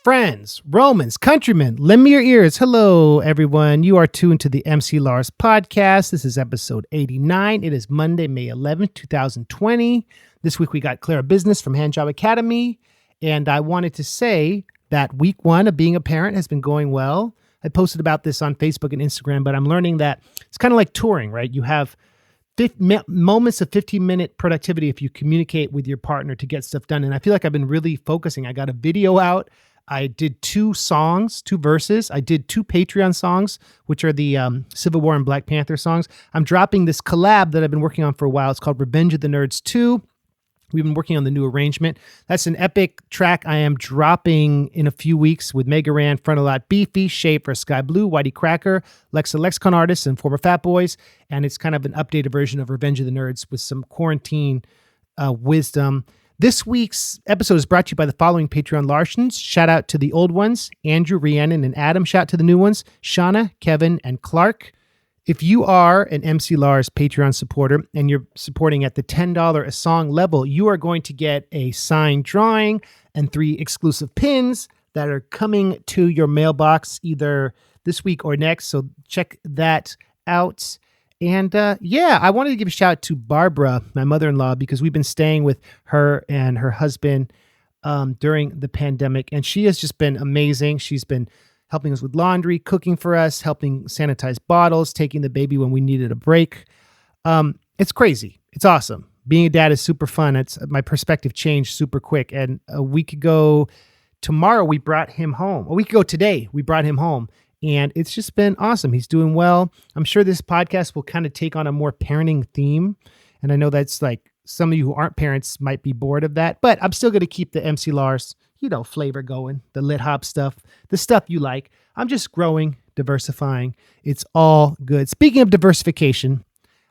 Friends, Romans, countrymen, lend me your ears. Hello, everyone. You are tuned to the MC Lars podcast. This is episode 89. It is Monday, May 11th, 2020. This week we got Clara Bizna from Handjob Academy. And I wanted to say that week one of being a parent has been going well. I posted about this on Facebook and Instagram, but I'm learning that it's kind of like touring, right? You have moments of 15-minute productivity if you communicate with your partner to get stuff done. And I feel like I've been really focusing. I got a video out. I did 2 verses. I did 2 Patreon songs, which are the Civil War and Black Panther songs. I'm dropping this collab that I've been working on for a while. It's called Revenge of the Nerds 2. We've been working on the new arrangement. That's an epic track I am dropping in a few weeks with Mega Ran, Frontalot Beefy, Schaefer, Sky Blue, Whitey Cracker, Lexa Lexicon artists, and former Fat Boys. And it's kind of an updated version of Revenge of the Nerds with some quarantine wisdom. This week's episode is brought to you by the following Patreon Larsons. Shout out to the old ones, Andrew, Rhiannon, and Adam. Shout out to the new ones, Shauna, Kevin, and Clark. If you are an MC Lars Patreon supporter and you're supporting at the $10 a song level, you are going to get a signed drawing and 3 exclusive pins that are coming to your mailbox either this week or next. So check that out. And I wanted to give a shout out to Barbara, my mother-in-law, because we've been staying with her and her husband during the pandemic. And she has just been amazing. She's been helping us with laundry, cooking for us, helping sanitize bottles, taking the baby when we needed a break. It's crazy. It's awesome. Being a dad is super fun. My perspective changed super quick. And a week ago tomorrow, we brought him home. A week ago today, we brought him home. And it's just been awesome. He's doing well. I'm sure this podcast will kind of take on a more parenting theme. And I know that's like some of you who aren't parents might be bored of that, but I'm still going to keep the MC Lars, flavor going, the lit hop stuff, the stuff you like. I'm just growing, diversifying. It's all good. Speaking of diversification,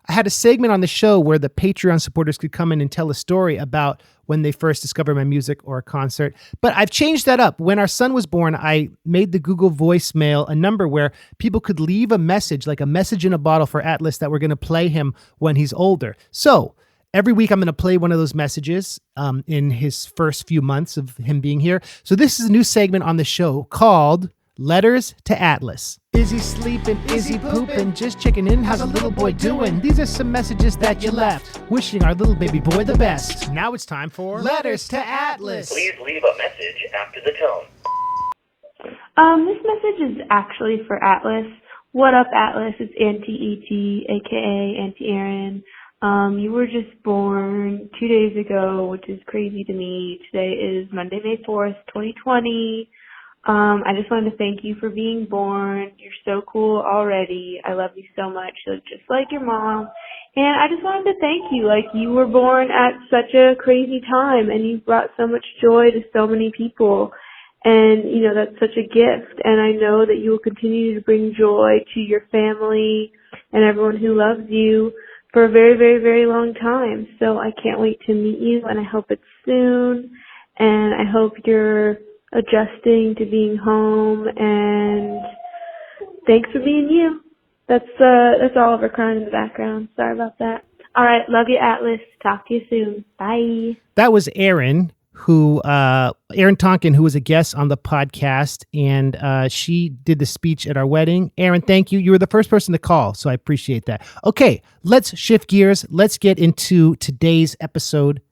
I had a segment on the show where the Patreon supporters could come in and tell a story about when they first discovered my music or a concert. But I've changed that up. When our son was born, I made the Google voicemail a number where people could leave a message, like a message in a bottle for Atlas that we're going to play him when he's older. So every week I'm going to play one of those messages in his first few months of him being here. So this is a new segment on the show called Letters to Atlas. Is he sleeping? Is he pooping? Just checking in. How's a little boy doing? These are some messages that you left. Wishing our little baby boy the best. Now it's time for Letters to Atlas. Please leave a message after the tone. This message is actually for Atlas. What up, Atlas? It's Auntie E.T., a.k.a. Auntie Erin. You were just born 2 days ago, which is crazy to me. Today is Monday, May 4th, 2020. I just wanted to thank you for being born. You're so cool already. I love you so much. You look just like your mom. And I just wanted to thank you. You were born at such a crazy time, and you brought so much joy to so many people. And, that's such a gift. And I know that you will continue to bring joy to your family and everyone who loves you for a very, very, very long time. So I can't wait to meet you, and I hope it's soon. And I hope you're adjusting to being home, and thanks for being you. That's Oliver crying in the background. Sorry about that. All right, love you, Atlas. Talk to you soon. Bye. That was Erin, Erin Tonkin, who was a guest on the podcast, and she did the speech at our wedding. Erin, thank you. You were the first person to call, so I appreciate that. Okay, let's shift gears. Let's get into today's episode.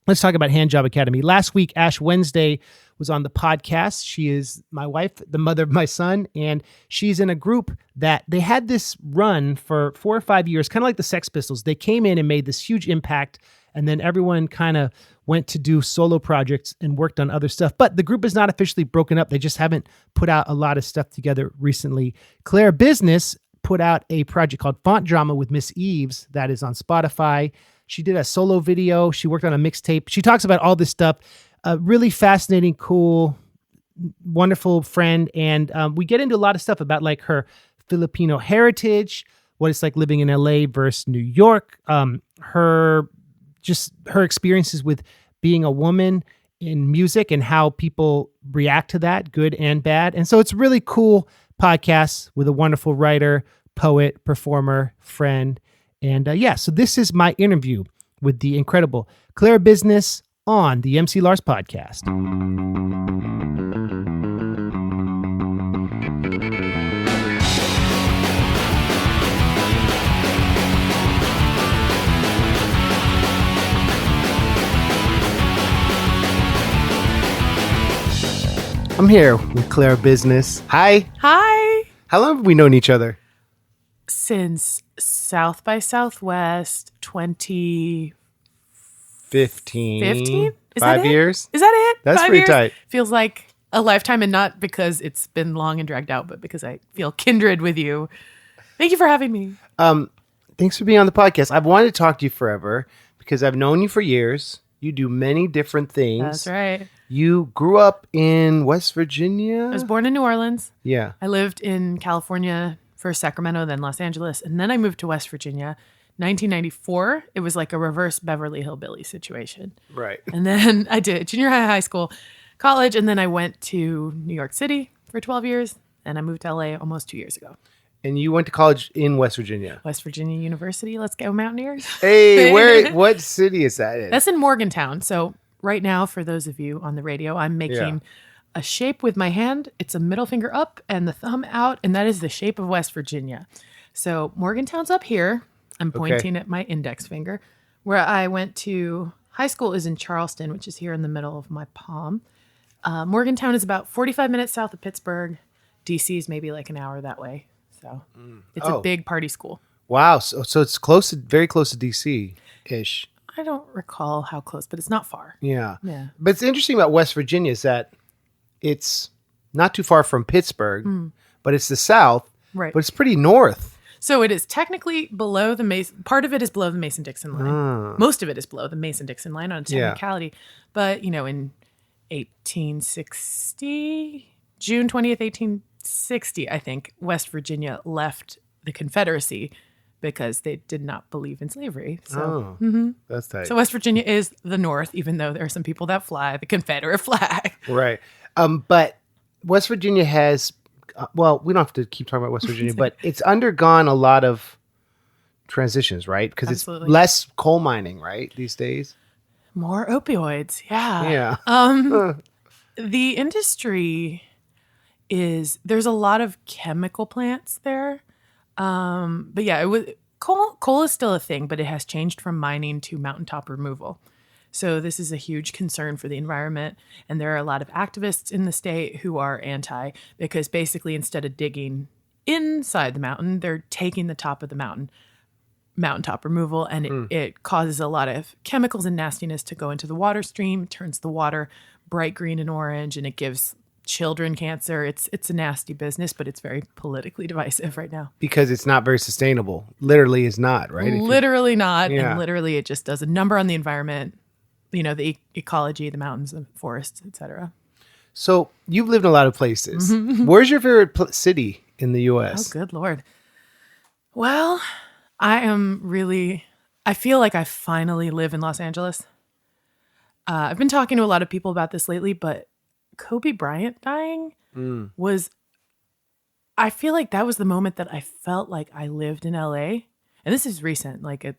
Let's talk about Handjob Academy. Last week, Ash Wednesday was on the podcast. She is my wife, the mother of my son, and she's in a group that they had this run for 4 or 5 years, kind of like the Sex Pistols. They came in and made this huge impact, and then everyone kind of went to do solo projects and worked on other stuff. But the group is not officially broken up. They just haven't put out a lot of stuff together recently. Clara Bizna put out a project called Font Drama with Miss Eves that is on Spotify. She did a solo video. She worked on a mixtape. She talks about all this stuff. A really fascinating, cool, wonderful friend. And we get into a lot of stuff about her Filipino heritage, what it's like living in LA versus New York, her experiences with being a woman in music and how people react to that, good and bad. And so it's a really cool podcast with a wonderful writer, poet, performer, friend. And so this is my interview with the incredible Clara Bizna on the MC Lars podcast. I'm here with Clara Bizna. Hi. Hi. How long have we known each other? Since South by Southwest 2015? 15. Is 5 that it? years? Is that it? That's 5 pretty years? tight. Feels like a lifetime, and not because it's been long and dragged out, but because I feel kindred with you. Thank you for having me. Thanks for being on the podcast. I've wanted to talk to you forever because I've known you for years. You do many different things. That's right. You grew up in West Virginia? I was born in New Orleans. Yeah. I lived in California, first Sacramento, then Los Angeles, and then I moved to West Virginia. 1994, it was like a reverse Beverly Hillbilly situation. Right. And then I did junior high school, college, and then I went to New York City for 12 years, and I moved to LA almost 2 years ago. And you went to college in West Virginia? West Virginia University. Let's go Mountaineers. Hey, what city is that in? That's in Morgantown. So right now, for those of you on the radio, I'm making a shape with my hand. It's a middle finger up and the thumb out, and that is the shape of West Virginia. So Morgantown's up here. I'm pointing at my index finger. Where I went to high school is in Charleston, which is here in the middle of my palm. Morgantown is about 45 minutes south of Pittsburgh. DC is maybe like an hour that way. So it's a big party school. Wow. So it's close to, very close to DC-ish. I don't recall how close, but it's not far. Yeah. Yeah. But it's interesting about West Virginia is that it's not too far from Pittsburgh, but it's the South. Right. But it's pretty north. So it is technically below the Mason. Part of it is below the Mason-Dixon line. Most of it is below the Mason-Dixon line on a technicality. But, in 1860, June 20th, 1860, I think, West Virginia left the Confederacy because they did not believe in slavery. So, That's tight. So West Virginia is the North, even though there are some people that fly the Confederate flag. Right. But West Virginia has... well, we don't have to keep talking about West Virginia, but it's undergone a lot of transitions, right? Because it's less coal mining, right, these days? More opioids, yeah. Yeah. The industry there's a lot of chemical plants there. But yeah, coal is still a thing, but it has changed from mining to mountaintop removal. So this is a huge concern for the environment. And there are a lot of activists in the state who are anti, because basically instead of digging inside the mountain, they're taking the top of the mountaintop removal. And it causes a lot of chemicals and nastiness to go into the water stream, turns the water bright green and orange, and it gives children cancer. It's a nasty business, but it's very politically divisive right now. Because it's not very sustainable. Literally is not, right? Literally not. Yeah. And literally it just does a number on the environment. The ecology, the mountains, the forests, etc. So you've lived in a lot of places. Where's your favorite city in the U.S.? Oh, good Lord. Well, I feel like I finally live in Los Angeles. I've been talking to a lot of people about this lately, but Kobe Bryant dying I feel like that was the moment that I felt like I lived in LA. And this is recent, like at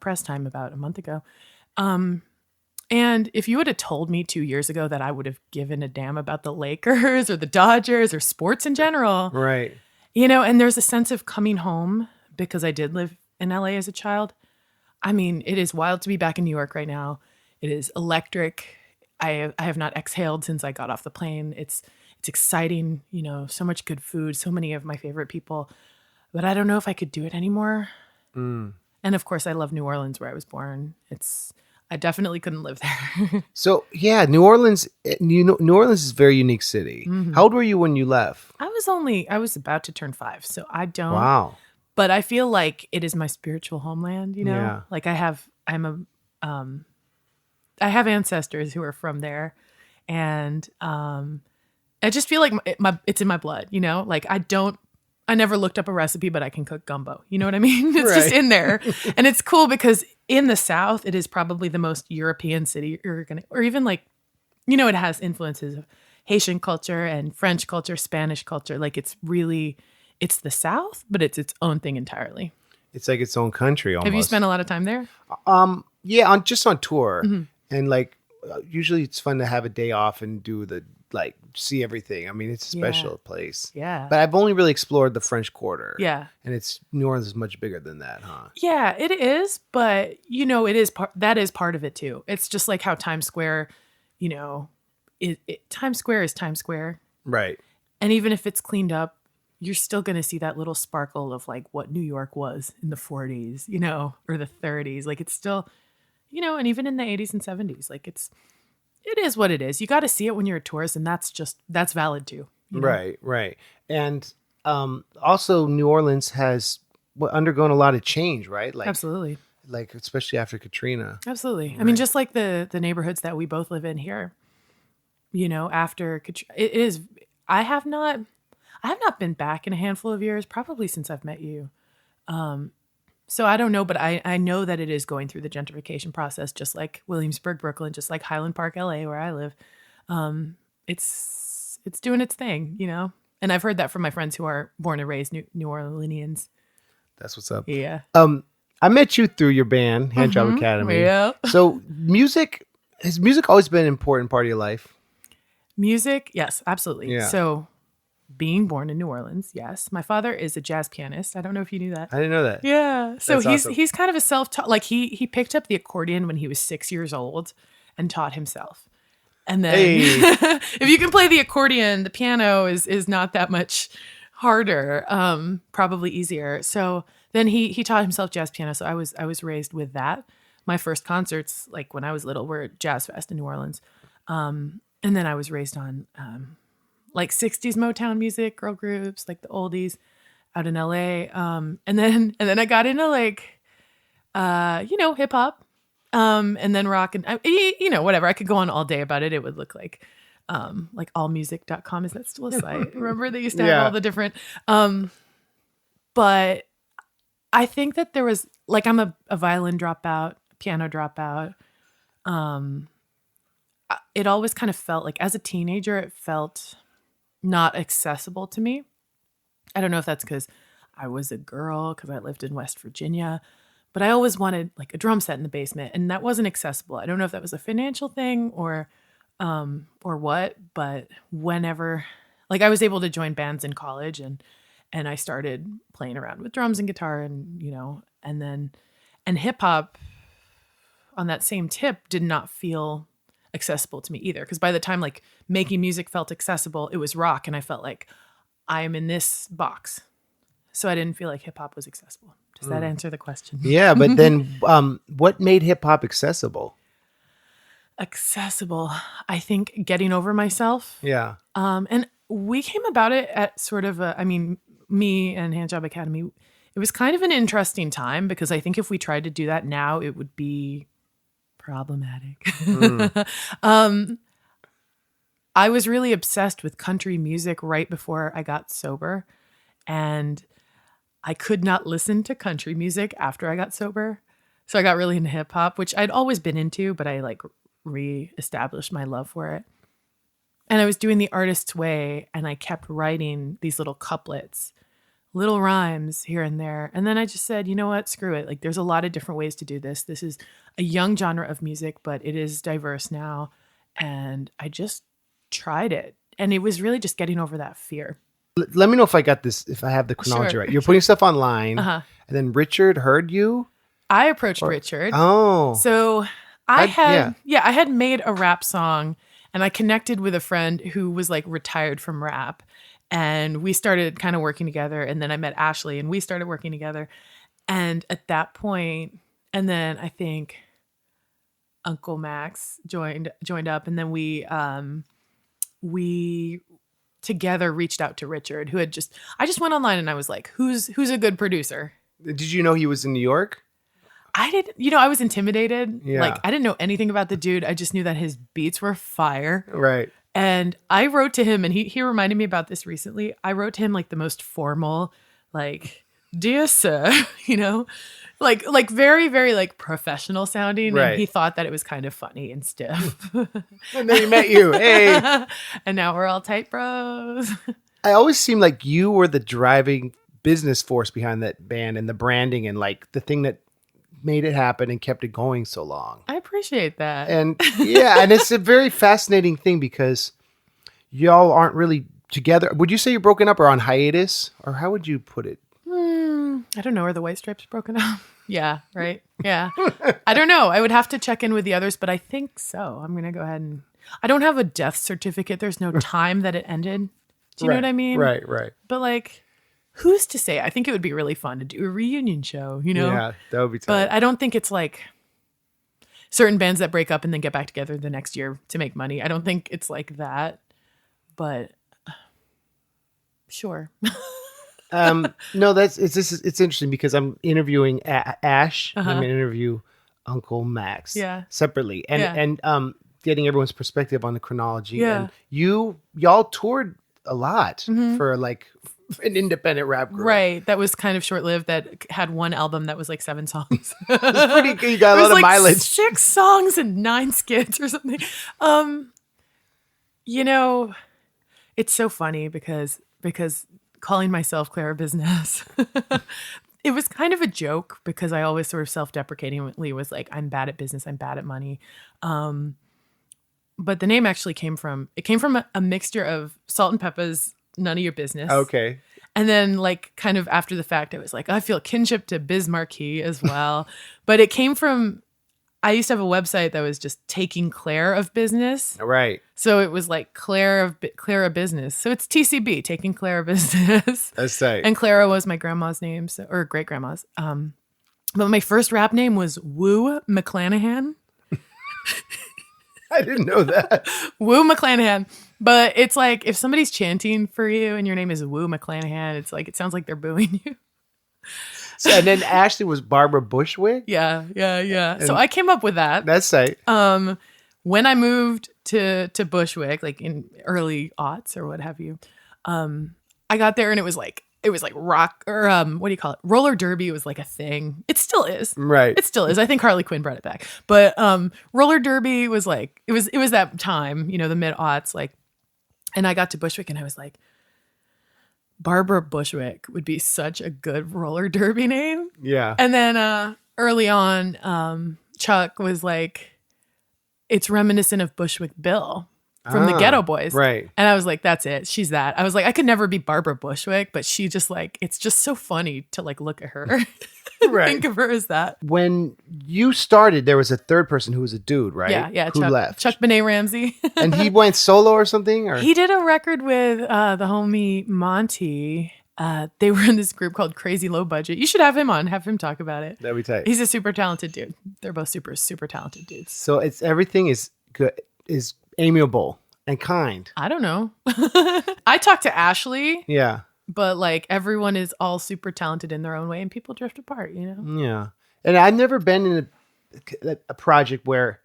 press time about a month ago. And if you would have told me 2 years ago that I would have given a damn about the Lakers or the Dodgers or sports in general. Right. And there's a sense of coming home because I did live in LA as a child. I mean, it is wild to be back in New York right now. It is electric. I have not exhaled since I got off the plane. It's exciting, so much good food, so many of my favorite people. But I don't know if I could do it anymore. And of course, I love New Orleans where I was born. I definitely couldn't live there. So yeah, New Orleans. New Orleans is a very unique city. How old were you when you left? I was about to turn 5, so I don't. Wow. But I feel like it is my spiritual homeland. Yeah. Like I have ancestors who are from there, and I just feel like it's in my blood. Like I never looked up a recipe, but I can cook gumbo. You know what I mean? It's just in there. And it's cool because in the South, it is probably the most European city or even like, it has influences of Haitian culture and French culture, Spanish culture. Like it's the South, but it's its own thing entirely. It's like its own country almost. Have you spent a lot of time there? Yeah, just on tour. And like, usually it's fun to have a day off and do see everything. I mean, it's a special place. Yeah. But I've only really explored the French Quarter. Yeah. And New Orleans is much bigger than that, huh? Yeah, it is. But, it is that is part of it too. It's just like how Times Square, Times Square is Times Square. Right. And even if it's cleaned up, you're still going to see that little sparkle of like what New York was in the 40s, or the 30s. Like it's still, and even in the 80s and 70s, like it is what it is. You got to see it when you're a tourist, and that's valid too. Right. And also New Orleans has undergone a lot of change, right? Like Absolutely. Like especially after Katrina. Absolutely. Right. I mean, just like the neighborhoods that we both live in here, after Katrina, it is. I have not been back in a handful of years, probably since I've met you. So I don't know, but I know that it is going through the gentrification process, just like Williamsburg, Brooklyn, just like Highland Park, LA, where I live. It's doing its thing, And I've heard that from my friends who are born and raised New Orleanians. That's what's up. Yeah. I met you through your band, Hand Job Academy. Yeah. So has music always been an important part of your life? Music, yes, absolutely. Yeah. So being born in New Orleans, yes. My father is a jazz pianist. I don't know if you knew that. I didn't know that. Yeah. So That's awesome. he's kind of a self-taught, like he picked up the accordion when he was 6 years old and taught himself. And then if you can play the accordion, the piano is not that much harder, probably easier. So then he taught himself jazz piano. So I was raised with that. My first concerts, like when I was little, were at Jazz Fest in New Orleans. And then I was raised on like 60s Motown music, girl groups, like the oldies out in LA. And then I got into like hip hop. And then rock and whatever. I could go on all day about it. It would look like allmusic.com. Is that still a site? Remember they used to have all the different but I think that there was like I'm a violin dropout, piano dropout. It always kind of felt like as a teenager, it felt not accessible to me. I don't know if that's because I was a girl, because I lived in West Virginia, but I always wanted like a drum set in the basement, and that wasn't accessible. I don't know if that was a financial thing or what, but whenever, like I was able to join bands in college and I started playing around with drums and guitar and hip hop on that same tip did not feel accessible to me either. Because by the time like making music felt accessible, it was rock, and I felt like I am in this box. So I didn't feel like hip hop was accessible. Does that answer the question? Yeah, but then what made hip hop accessible? Accessible, I think getting over myself. Yeah. And we came about it at sort of me and Hand Job Academy, it was kind of an interesting time because I think if we tried to do that now, it would be problematic. I was really obsessed with country music right before I got sober, and I could not listen to country music after I got sober. So I got really into hip hop, which I'd always been into, but I like reestablished my love for it. And I was doing the artist's way, and I kept writing these little couplets, little rhymes here and there. And then I just said, you know what, screw it. Like there's a lot of different ways to do this. This is a young genre of music, but it is diverse now. And I just tried it. And it was really just getting over that fear. Let me know if I got this, if I have the chronology right. You're putting stuff online, and then Richard heard you? I approached Richard. Oh. So I had made a rap song, and I connected with a friend who was like retired from rap, and we started kind of working together. And then I met Ashley, and we started working together. And at that point, and then I think Uncle Max joined up, and then we together reached out to Richard, who had I just went online and I was like, who's a good producer? Did you know he was in New York? I didn't, I was intimidated. Yeah. Like I didn't know anything about the dude. I just knew that his beats were fire. Right. And I wrote to him, and he reminded me about this recently. I wrote to him like the most formal, like, dear sir, like very, very like professional sounding. Right. And he thought that it was kind of funny and stiff. And then he met you. Hey. And now we're all tight bros. I always seemed like you were the driving business force behind that band and the branding and like the thing that made it happen and kept it going so long. I appreciate that. And yeah, and it's a very fascinating thing because y'all aren't really together. Would you say you're broken up or on hiatus? Or how would you put it? I don't know. Are the White Stripes broken up? Yeah, right. Yeah. I don't know. I would have to check in with the others, but I think so. I'm going to go ahead and I don't have a death certificate. There's no time that it ended. Do you know what I mean? Right. But like, who's to say? I think it would be really fun to do a reunion show, you know? Yeah, that would be tight. But I don't think it's like certain bands that break up and then get back together the next year to make money. I don't think it's like that. But sure. No, it's interesting because I'm interviewing Ash. And I'm going to interview Uncle Max separately. And getting everyone's perspective on the chronology. Yeah. And y'all toured a lot for like an independent rap group. Right. That was kind of short-lived. That had one album that was like 7 songs. It's pretty good. You got a lot of mileage. 6 songs and 9 skits or something. You know, it's so funny because calling myself Clara Bizna, it was kind of a joke because I always sort of self-deprecatingly was like, I'm bad at business. I'm bad at money. But the name actually came from a mixture of Salt and Peppa's None of Your Business. Okay. And then like kind of after the fact, I was like, I feel kinship to Biz Marquee as well. But it came from, I used to have a website that was just taking Claire of business. Right. So it was like Clara Business. So it's TCB, taking Clara Business. That's right. And Clara was my grandma's name, or great grandma's. But my first rap name was Woo McClanahan. I didn't know that. Woo McClanahan. But it's like if somebody's chanting for you and your name is Woo McClanahan, it's like it sounds like they're booing you. So, and then Ashley was Barbara Bushwick. Yeah. So I came up with that. That's right. When I moved to Bushwick, like in early aughts or what have you, I got there and it was like rock or what do you call it? Roller derby was like a thing. It still is. Right. It still is. I think Harley Quinn brought it back. But roller derby was like it was that time, you know, the mid aughts, like, and I got to Bushwick and I was like, Barbara Bushwick would be such a good roller derby name. Yeah. And then early on, Chuck was like, it's reminiscent of Bushwick Bill from the Ghetto Boys. Right. And I was like, that's it. She's that. I was like, I could never be Barbara Bushwick, but she just like, it's just so funny to like look at her. Right. Think of her as that. When you started, there was a third person who was a dude, right? Yeah. Who left? Chuck Benet Ramsey. And he went solo or something? Or? He did a record with the homie Monty. They were in this group called Crazy Low Budget. You should have him on. Have him talk about it. That'd be tight. He's a super talented dude. They're both super, super talented dudes. So everything is good, is amiable and kind. I don't know. I talked to Ashley. Yeah. But like everyone is all super talented in their own way and people drift apart, you know? Yeah. And I've never been in a project where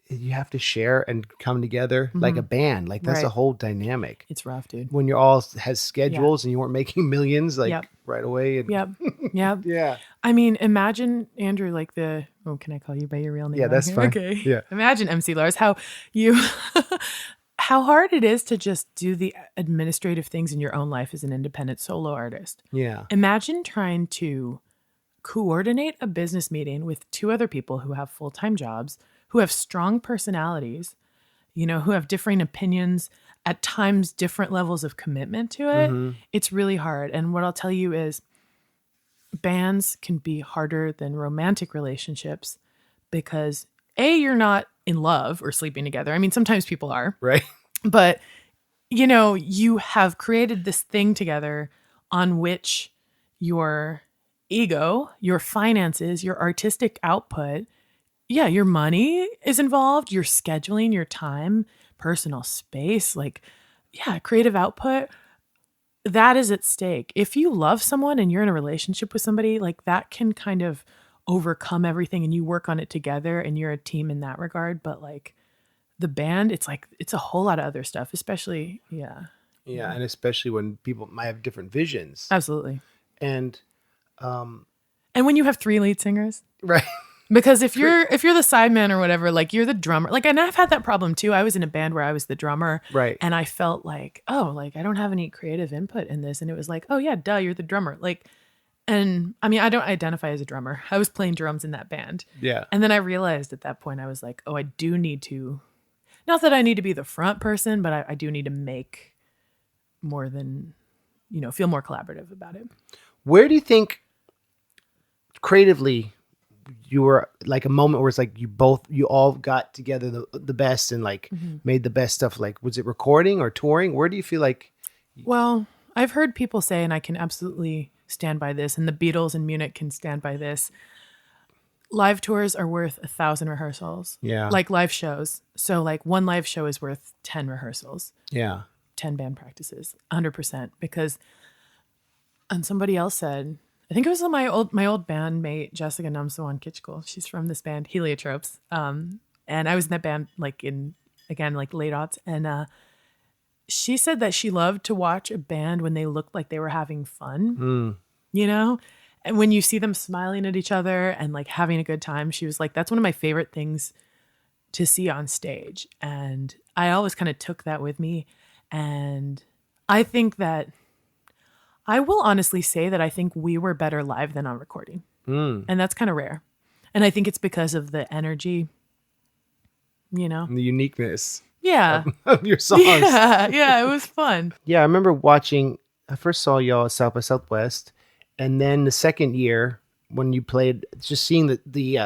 you have to share and come together like a band. Like that's a whole dynamic. It's rough, dude. When you're all has schedules and you weren't making millions like right away. And, Yep. Yeah. I mean, imagine Andrew, like can I call you by your real name? Yeah, that's fine. Okay. Yeah. Imagine MC Lars, how hard it is to just do the administrative things in your own life as an independent solo artist. Yeah. Imagine trying to coordinate a business meeting with 2 other people who have full-time jobs, who have strong personalities, you know, who have differing opinions, at times different levels of commitment to it. Mm-hmm. It's really hard. And what I'll tell you is bands can be harder than romantic relationships because you're not in love or sleeping together. I mean, sometimes people are. Right. But, you know, you have created this thing together on which your ego, your finances, your artistic output, your money is involved, your scheduling, your time, personal space, creative output, that is at stake. If you love someone and you're in a relationship with somebody, like that can kind of overcome everything and you work on it together and you're a team in that regard. But like the band, it's a whole lot of other stuff, especially, Yeah. And especially when people might have different visions. Absolutely. And when you have 3 lead singers. Right. Because if you're the sideman or whatever, like you're the drummer, like, and I've had that problem too. I was in a band where I was the drummer, right? And I felt like, I don't have any creative input in this, and it was like, oh yeah, duh, you're the drummer, like, and I mean, I don't identify as a drummer. I was playing drums in that band, yeah. And then I realized at that point, I was like, oh, I do need to, not that I need to be the front person, but I do need to make more than, feel more collaborative about it. Where do you think creatively you were like a moment where it's like you all got together the best and like made the best stuff? Like, was it recording or touring? Where do you feel like? Well, I've heard people say, and I can absolutely stand by this, and the Beatles in Munich can stand by this. Live tours are worth 1,000 rehearsals. Yeah. Like live shows. So like one live show is worth 10 rehearsals. Yeah. 10 band practices, 100%. Because, and somebody else said, I think it was my old bandmate, Jessica Numsawan Kitchkul. She's from this band, Heliotropes. And I was in that band like late aughts. And she said that she loved to watch a band when they looked like they were having fun, you know? And when you see them smiling at each other and like having a good time, she was like, that's one of my favorite things to see on stage. And I always kind of took that with me. And I think that I will honestly say that I think we were better live than on recording. And that's kind of rare. And I think it's because of the energy, you know, and the uniqueness. Yeah. Of your songs. Yeah, it was fun. Yeah, I remember watching, I first saw y'all at South by Southwest, and then the second year when you played, just seeing the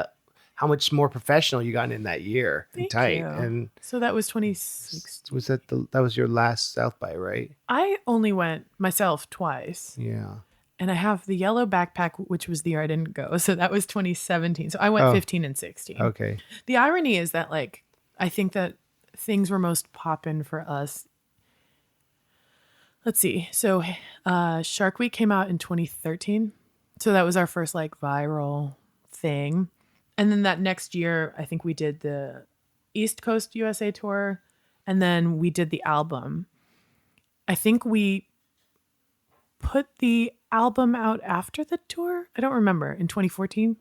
how much more professional you got in that year. Thank tight. you. And so that was 2016. was that was your last South by, right? I only went myself twice. Yeah. And I have the yellow backpack, which was the year I didn't go. So that was 2017. So I went 15 and 16. Okay. The irony is that like, I think that things were most poppin' for us. Let's see. So Shark Week came out in 2013. So that was our first like viral thing. And then that next year, I think we did the East Coast USA tour. And then we did the album. I think we put the album out after the tour. I don't remember, in 2014.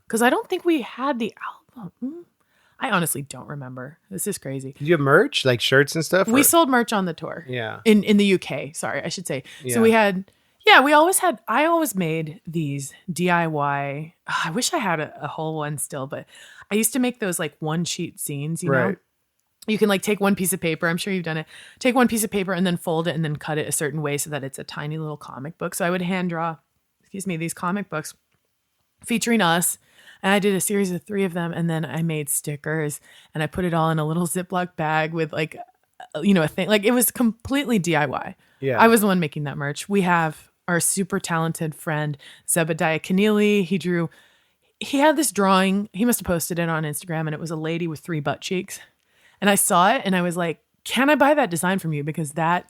Because I don't think we had the album. I honestly don't remember. This is crazy. Did you have merch, like shirts and stuff? We sold merch on the tour. Yeah. In the UK, sorry, I should say. Yeah. So I always made these DIY. I wish I had a whole one still, but I used to make those like one sheet zines, you know? You can like take one piece of paper. I'm sure you've done it. Take one piece of paper and then fold it and then cut it a certain way so that it's a tiny little comic book. So I would hand draw, these comic books featuring us. And I did a series of 3 of them. And then I made stickers and I put it all in a little Ziploc bag with like, a thing. Like it was completely DIY. Yeah. I was the one making that merch. We have our super talented friend, Zebediah Keneally. He had this drawing. He must have posted it on Instagram and it was a lady with 3 butt cheeks. And I saw it and I was like, can I buy that design from you? Because I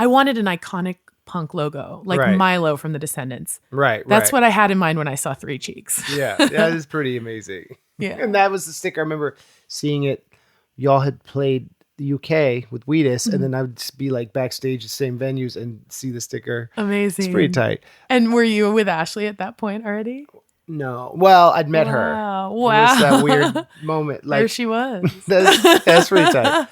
wanted an iconic punk logo, like Milo from the Descendants. Right. That's what I had in mind when I saw 3 cheeks. Yeah, that is pretty amazing. Yeah. And that was the sticker. I remember seeing it. Y'all had played the UK with Wheatus, and then I would just be like backstage at the same venues and see the sticker. Amazing. It's pretty tight. And were you with Ashley at that point already? No. Well, I'd met her. Wow. It was that weird moment. Like, there she was. that's pretty tight.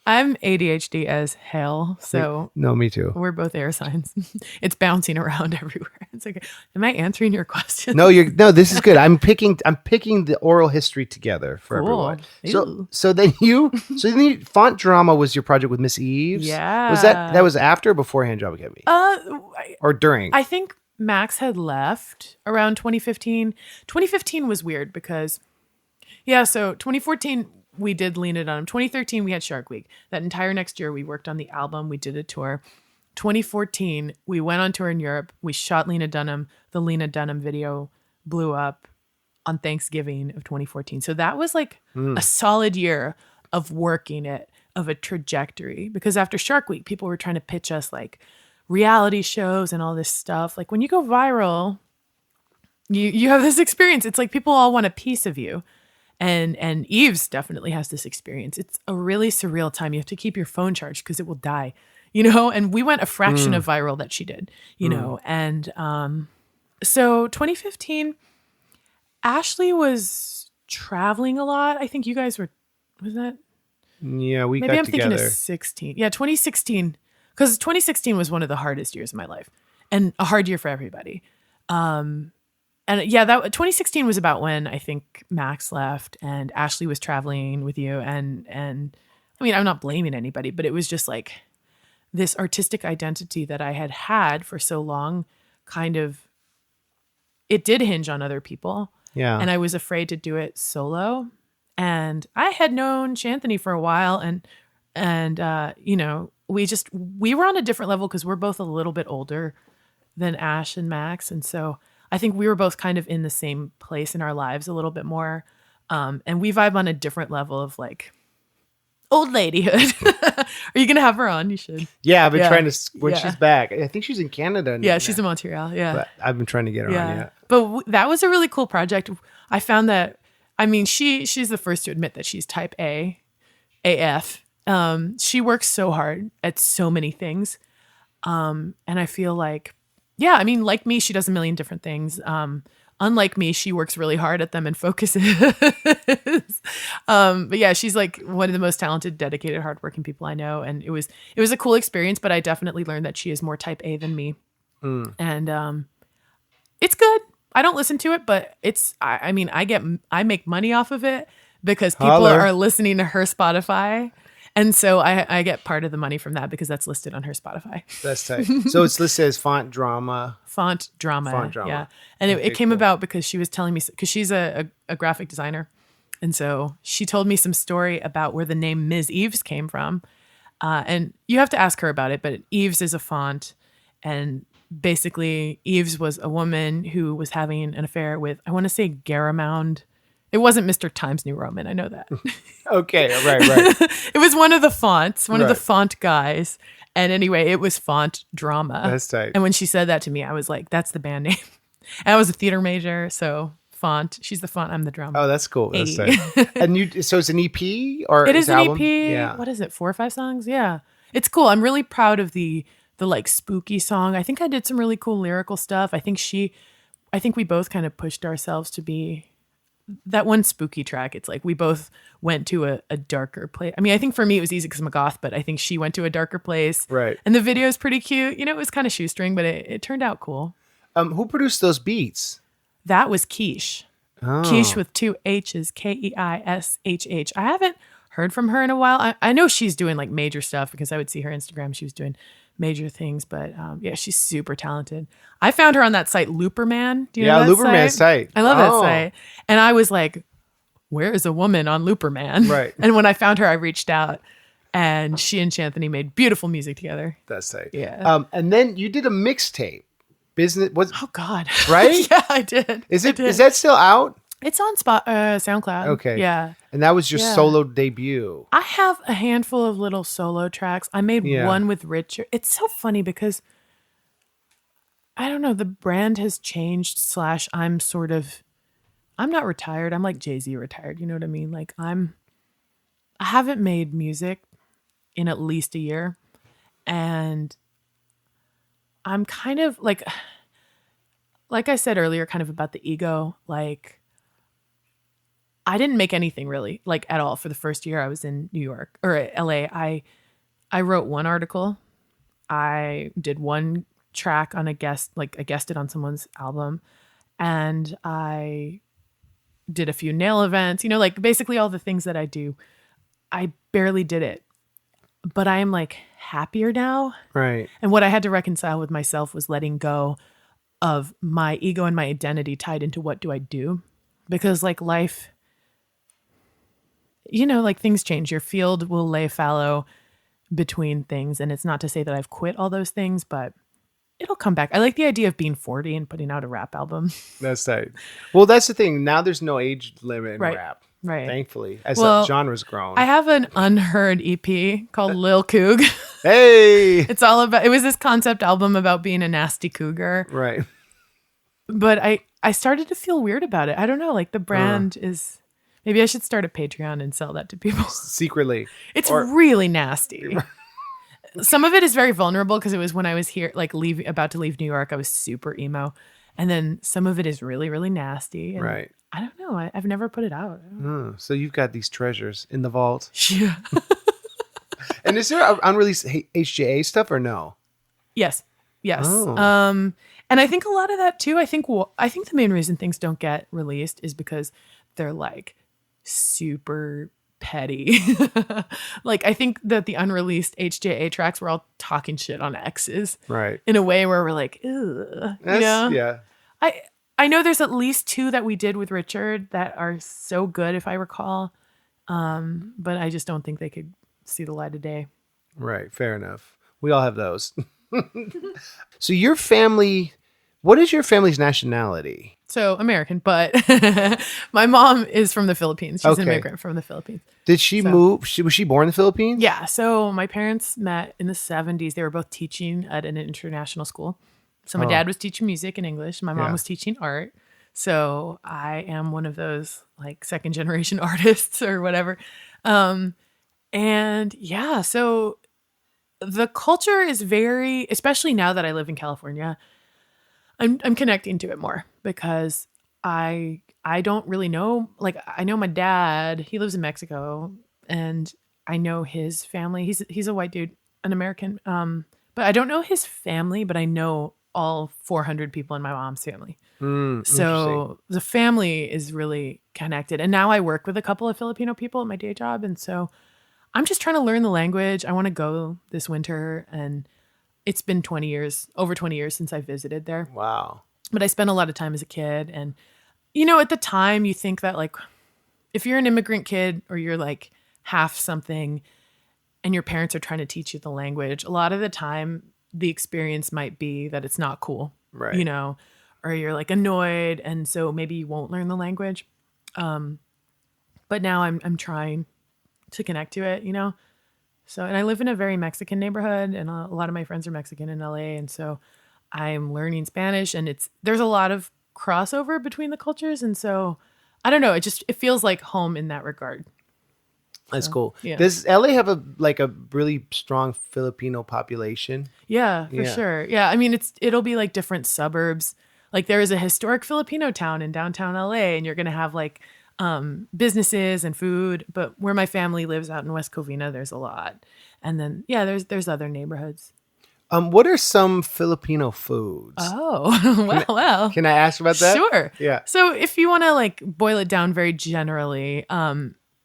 I'm ADHD as hell, so no, me too. we're both air signs. It's bouncing around everywhere. It's like, am I answering your question? No, this is good. I'm picking the oral history together for everyone. So then Font Drama was your project with Miss Eves. Yeah. Was that was after or before Hand Job Academy? Or during? I think Max had left around 2015. 2015 was weird because, so 2014 we did Lean It On Him. 2013 we had Shark Week. That entire next year we worked on the album. We did a tour. 2014 we went on tour in Europe. We shot Lena Dunham. The Lena Dunham video blew up on Thanksgiving of 2014. So that was like a solid year of working it, of a trajectory. Because after Shark Week, people were trying to pitch us like reality shows and all this stuff. Like when you go viral, you have this experience. It's like people all want a piece of you. And Eves definitely has this experience. It's a really surreal time. You have to keep your phone charged because it will die, and we went a fraction of viral that she did, and so 2015, Ashley was traveling a lot. I think you guys was that? Yeah, we maybe got I'm together. Thinking of 16. Yeah, 2016, because 2016 was one of the hardest years of my life and a hard year for everybody. And that 2016 was about when I think Max left and Ashley was traveling with you. And I mean, I'm not blaming anybody, but it was just like this artistic identity that I had for so long kind of it did hinge on other people. Yeah. And I was afraid to do it solo. And I had known Shanthony for a while, and you know, we were on a different level because we're both a little bit older than Ash and Max. And so I think we were both kind of in the same place in our lives a little bit more. And we vibe on a different level of like old ladyhood. Are you going to have her on? You should. Yeah, I've been trying to, when she's back. I think she's in Canada. Yeah, she's in Montreal. Yeah. But I've been trying to get her on, yeah. But that was a really cool project. I found that, I mean, she's the first to admit that she's type A, AF. She works so hard at so many things. And I feel like, yeah, I mean, like me, she does a million different things. Unlike me, she works really hard at them and focuses. But yeah, she's like one of the most talented, dedicated, hardworking people I know. And it was a cool experience, but I definitely learned that she is more type A than me. And it's good. I don't listen to it, but I mean, I make money off of it because people are listening to her Spotify. And so I get part of the money from that because that's listed on her Spotify. That's tight. So it's listed as Font Drama. Font drama. Yeah. And it came about because she was telling me, because she's a graphic designer. And so she told me some story about where the name Ms. Eves came from. And you have to ask her about it, but Eves is a font. And basically Eves was a woman who was having an affair with, I want to say Garamond. It wasn't Mr. Times New Roman. I know that. Okay. Right. It was one of the fonts, one of the font guys. And anyway, it was Font Drama. That's tight. And when she said that to me, I was like, that's the band name. And I was a theater major. So font, she's the font, I'm the drama. Oh, that's cool. That's tight. And so it's an EP or it is an album? EP. Yeah. What is it? 4 or 5 songs? Yeah. It's cool. I'm really proud of the like spooky song. I think I did some really cool lyrical stuff. I think we both kind of pushed ourselves to be that one spooky track. It's like we both went to a darker place. I mean, I think for me it was easy because I'm a goth, but I think she went to a darker place. Right. And the video is pretty cute. You know, it was kind of shoestring, but it turned out cool. Who produced those beats? That was Quiche. Oh. Quiche with 2 H's, Keishsh. I haven't heard from her in a while. I know she's doing like major stuff because I would see her Instagram. She was doing major things, but yeah, she's super talented. I found her on that site Looperman. Do you know that Looperman's site? I love that site. And I was like, where is a woman on Looperman? Right. And when I found her, I reached out, and she and Shanthony made beautiful music together. That's tight. Yeah. And then you did a mixtape. Business was Oh God. Right? Yeah, I did. Is I that still out? It's on SoundCloud. Okay. Yeah. And that was your solo debut. I have a handful of little solo tracks. I made one with Richard. It's so funny because I don't know, the brand has changed / I'm not retired. I'm like Jay-Z retired. You know what I mean? Like I haven't made music in at least a year. And I'm kind of like I said earlier, kind of about the ego, like I didn't make anything really, like at all for the first year I was in New York or LA. I wrote one article. I did one track on I guested on someone's album, and I did a few nail events, you know, like basically all the things that I do. I barely did it, but I am like happier now. Right. And what I had to reconcile with myself was letting go of my ego and my identity tied into what do I do? Because like life, you know, like things change. Your field will lay fallow between things. And it's not to say that I've quit all those things, but it'll come back. I like the idea of being 40 and putting out a rap album. That's tight. Well, that's the thing. Now there's no age limit in rap. Right. Thankfully, as the genre's grown. I have an unheard EP called Lil Coog. Hey! It was this concept album about being a nasty cougar. Right. But I started to feel weird about it. I don't know. Like the brand is, maybe I should start a Patreon and sell that to people. Secretly. It's really nasty. Some of it is very vulnerable because it was when I was here, like about to leave New York. I was super emo. And then some of it is really, really nasty. And right. I don't know. I've never put it out. So you've got these treasures in the vault. Yeah. And is there unreleased HJA stuff or no? Yes. Oh. And I think a lot of that too. I think the main reason things don't get released is because they're like super petty. Like I think that the unreleased HJA tracks were all talking shit on exes, right? In a way where we're like, ugh, Yeah. I know there's at least 2 that we did with Richard that are so good, if I recall. But I just don't think they could see the light of day. Right. Fair enough. We all have those. So your family, what is your family's nationality? So American, but my mom is from the Philippines. She's an Okay. immigrant from the Philippines. Did she move? Was she born in the Philippines? Yeah. So my parents met in the 70s. They were both teaching at an international school. So my dad was teaching music and English. My mom Yeah. was teaching art. So I am one of those like second generation artists or whatever. And yeah, so the culture is very, especially now that I live in California, I'm connecting to it more because I don't really know, like I know my dad, he lives in Mexico, and I know his family. He's a white dude, an American. But I don't know his family, but I know all 400 people in my mom's family. So the family is really connected. And now I work with a couple of Filipino people at my day job. And so I'm just trying to learn the language. I want to go this winter. And it's been over 20 years since I visited there. Wow. But I spent a lot of time as a kid. And, you know, at the time you think that like, if you're an immigrant kid or you're like half something and your parents are trying to teach you the language, a lot of the time the experience might be that it's not cool, Right. you know, or you're like annoyed. And so maybe you won't learn the language. But now I'm trying to connect to it, you know? So, and I live in a very Mexican neighborhood and a lot of my friends are Mexican in LA. And so I'm learning Spanish and there's a lot of crossover between the cultures. And so I don't know, it feels like home in that regard. That's cool. yeah. Does LA have a really strong Filipino population? Yeah, for Yeah. sure. Yeah. I mean, it'll be like different suburbs. Like there is a historic Filipino town in downtown LA and you're going to have like businesses and food, but where my family lives out in West Covina, there's a lot. And then, yeah, there's other neighborhoods. What are some Filipino foods? Oh, well. Can I ask about that? Sure. Yeah. So if you want to like boil it down very generally,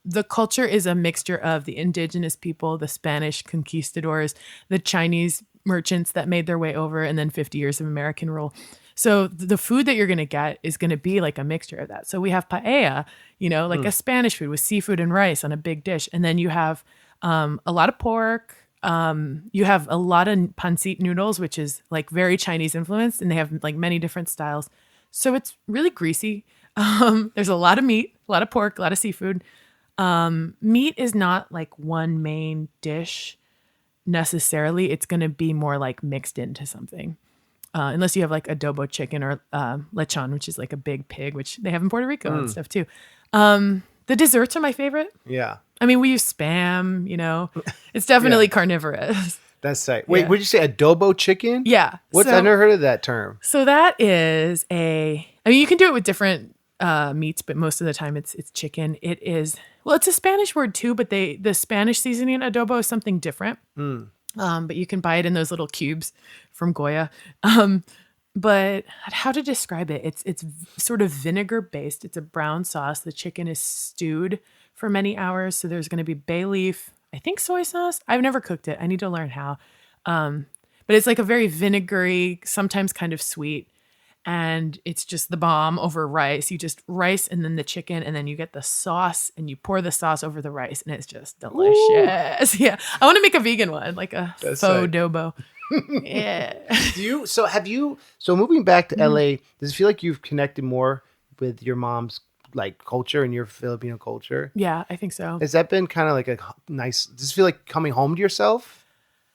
the culture is a mixture of the indigenous people, the Spanish conquistadors, the Chinese merchants that made their way over, and then 50 years of American rule. So the food that you're going to get is going to be like a mixture of that. So we have paella, you know, like a Spanish food with seafood and rice on a big dish. And then you have a lot of pork. You have a lot of pancit noodles, which is like very Chinese influenced, and they have like many different styles. So it's really greasy. There's a lot of meat, a lot of pork, a lot of seafood. Meat is not like one main dish necessarily. It's going to be more like mixed into something. Unless you have like adobo chicken or lechon, which is like a big pig, which they have in Puerto Rico and stuff too. The desserts are my favorite. Yeah. I mean, we use Spam, you know. It's definitely carnivorous. That's right. Wait, Yeah. would you say adobo chicken? Yeah. I've never heard of that term. So that is I mean, you can do it with different meats, but most of the time it's chicken. It's a Spanish word too, but the Spanish seasoning adobo is something different. But you can buy it in those little cubes from Goya. But how to describe it? It's sort of vinegar based. It's a brown sauce. The chicken is stewed for many hours. So there's going to be bay leaf, I think soy sauce. I've never cooked it. I need to learn how. But it's like a very vinegary, sometimes kind of sweet. And it's just the bomb over rice. You just rice and then the chicken, and then you get the sauce and you pour the sauce over the rice, and it's just delicious. Ooh. Yeah. I want to make a vegan one, like a faux adobo. Yeah. So moving back to LA, does it feel like you've connected more with your mom's like culture and your Filipino culture? Yeah, I think so. Has that been kind of like a nice, does it feel like coming home to yourself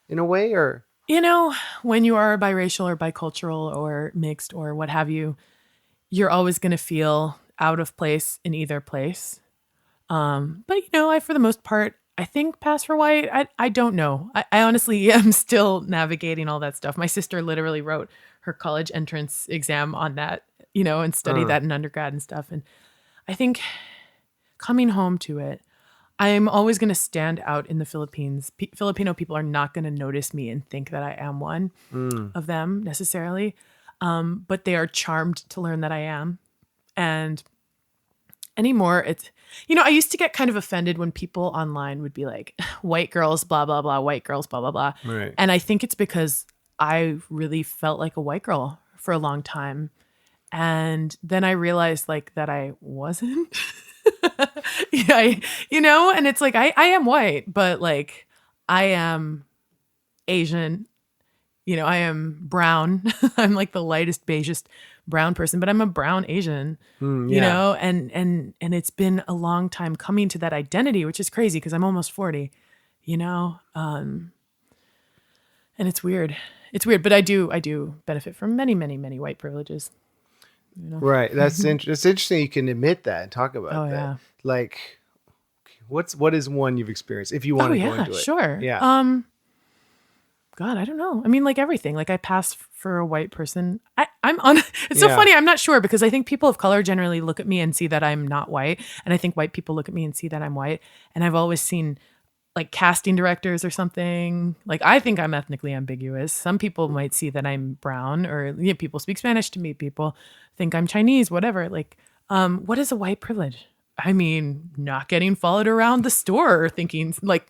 in a way, or? You know, when you are biracial or bicultural or mixed or what have you, you're always going to feel out of place in either place. But, you know, for the most part, I think pass for white. I don't know. I honestly am still navigating all that stuff. My sister literally wrote her college entrance exam on that, you know, and studied that in undergrad and stuff. And I think coming home to it, I'm always going to stand out in the Philippines. Filipino people are not going to notice me and think that I am one of them necessarily. But they are charmed to learn that I am. And anymore, it's, you know, I used to get kind of offended when people online would be like, white girls, blah, blah, blah, white girls, blah, blah, blah. Right. And I think it's because I really felt like a white girl for a long time. And then I realized like that I wasn't. And it's like I am white, but like I am Asian. I am brown. I'm like the lightest, beigest brown person, but I'm a brown Asian, and it's been a long time coming to that identity, which is crazy because I'm almost 40, and it's weird. It's weird, but I do benefit from many, many, many white privileges. Right. That's it's interesting. You can admit that and talk about that. Yeah. Like, what is one you've experienced? If you want to go into it, sure. Yeah. God, I don't know. I mean, like everything. Like I pass for a white person. It's so funny. I'm not sure because I think people of color generally look at me and see that I'm not white, and I think white people look at me and see that I'm white. And I've always seen like casting directors or something. Like I think I'm ethnically ambiguous. Some people might see that I'm brown, or people speak Spanish to me. People think I'm Chinese, whatever. Like, what is a white privilege? I mean, not getting followed around the store or thinking like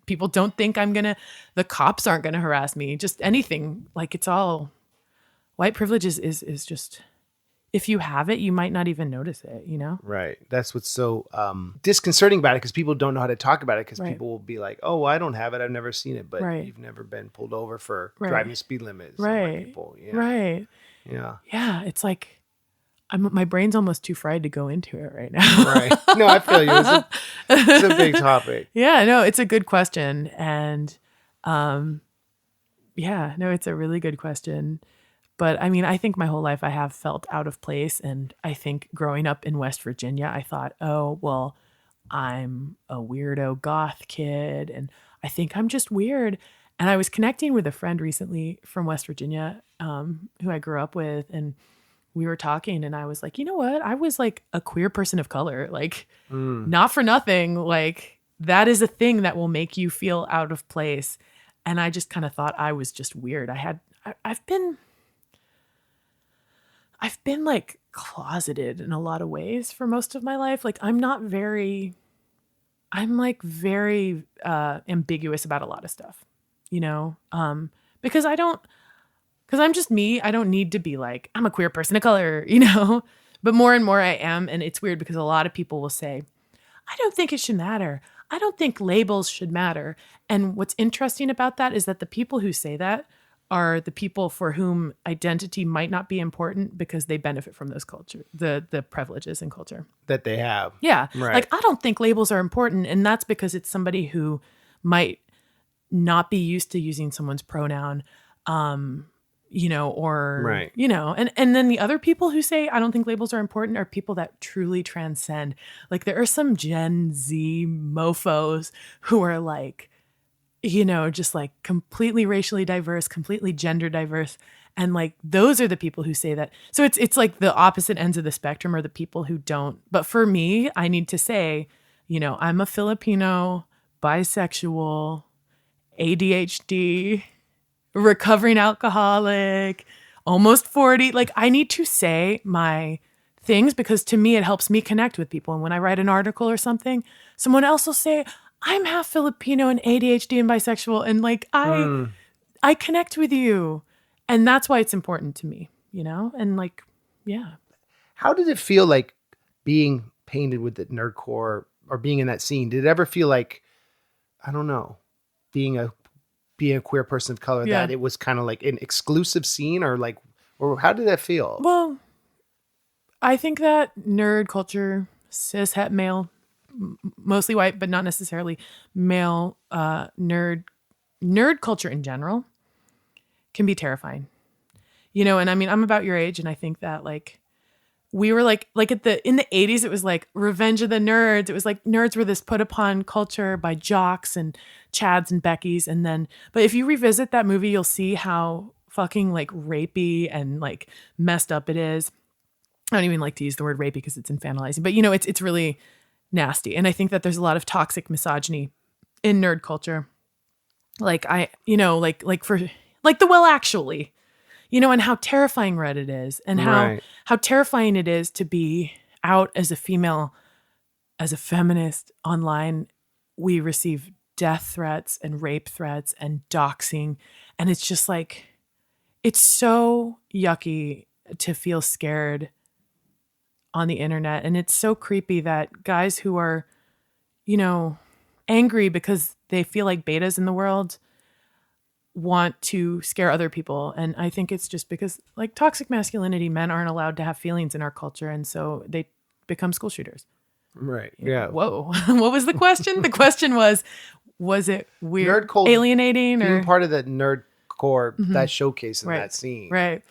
people don't think the cops aren't going to harass me. Just anything. Like it's all white privilege is just, if you have it, you might not even notice it, Right. That's what's so disconcerting about it because people don't know how to talk about it because people will be like, oh, I don't have it. I've never seen it. But you've never been pulled over for driving the speed limit. Right. People. Yeah. Right. Yeah. Yeah. It's like, my brain's almost too fried to go into it right now. Right. No, I feel you. It's a big topic. Yeah, no, it's a good question. And it's a really good question. But I mean, I think my whole life I have felt out of place. And I think growing up in West Virginia, I thought, oh, well, I'm a weirdo goth kid. And I think I'm just weird. And I was connecting with a friend recently from West Virginia who I grew up with. And we were talking and I was like, you know what? I was like a queer person of color, like not for nothing. Like that is a thing that will make you feel out of place. And I just kind of thought I was just weird. I've been like closeted in a lot of ways for most of my life. Like I'm very ambiguous about a lot of stuff, because I'm just me. I don't need to be like, I'm a queer person of color, but more and more I am. And it's weird because a lot of people will say, I don't think it should matter. I don't think labels should matter. And what's interesting about that is that the people who say that are the people for whom identity might not be important because they benefit from those culture, the privileges and culture that they have. Yeah. Right. Like, I don't think labels are important. And that's because it's somebody who might not be used to using someone's pronoun, and then the other people who say, I don't think labels are important are people that truly transcend. Like there are some Gen Z mofos who are like, just like completely racially diverse, completely gender diverse. And like, those are the people who say that. So it's like the opposite ends of the spectrum are the people who don't. But for me, I need to say, I'm a Filipino, bisexual, ADHD, recovering alcoholic, almost 40. Like I need to say my things because to me, it helps me connect with people. And when I write an article or something, someone else will say, I'm half Filipino and ADHD and bisexual. And like, I connect with you. And that's why it's important to me, and like, yeah. How did it feel like being painted with the nerdcore or being in that scene? Did it ever feel like, I don't know, being a queer person of color, that it was kind of like an exclusive scene or how did that feel? Well, I think that nerd culture, cis het male, mostly white, but not necessarily male, nerd culture in general can be terrifying, and I mean, I'm about your age and I think that like, we were like in the 80s, it was like Revenge of the Nerds. It was like nerds were this put upon culture by jocks and Chads and Beckys. And then, but if you revisit that movie, you'll see how fucking like rapey and like messed up it is. I don't even like to use the word rapey because it's infantilizing, but it's really nasty. And I think that there's a lot of toxic misogyny in nerd culture. Like for like the Well Actually, and how terrifying Reddit is and how terrifying it is to be out as a female, as a feminist online. We receive death threats and rape threats and doxing. And it's just like, it's so yucky to feel scared on the internet. And it's so creepy that guys who are, angry because they feel like betas in the world want to scare other people. And I think it's just because, like, toxic masculinity, men aren't allowed to have feelings in our culture. And so they become school shooters. Right. Yeah. Whoa. What was the question? The question was it weird, Nerd culture, alienating, being or part of that nerd core, that showcase in that scene. Right.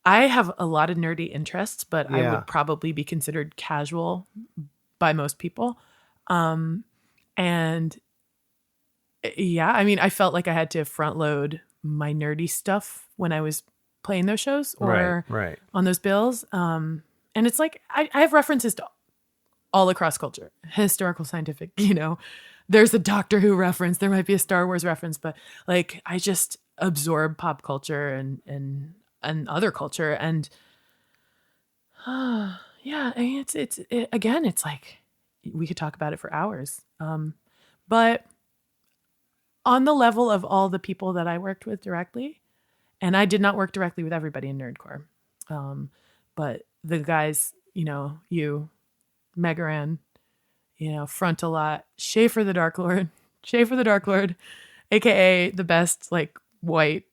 I have a lot of nerdy interests, but I Yeah. would probably be considered casual by most people. And yeah, I mean, I felt like I had to front load my nerdy stuff when I was playing those shows or Right. on those bills. And it's like, I have references to all across culture, historical, scientific, there's a Doctor Who reference, there might be a Star Wars reference, but like, I just absorb pop culture and other culture. And yeah, I mean, it's like, we could talk about it for hours. But on the level of all the people that I worked with directly, and I did not work directly with everybody in Nerdcore, but the guys, you, Megaran, Frontalot, Schaefer the Dark Lord, aka the best, like, white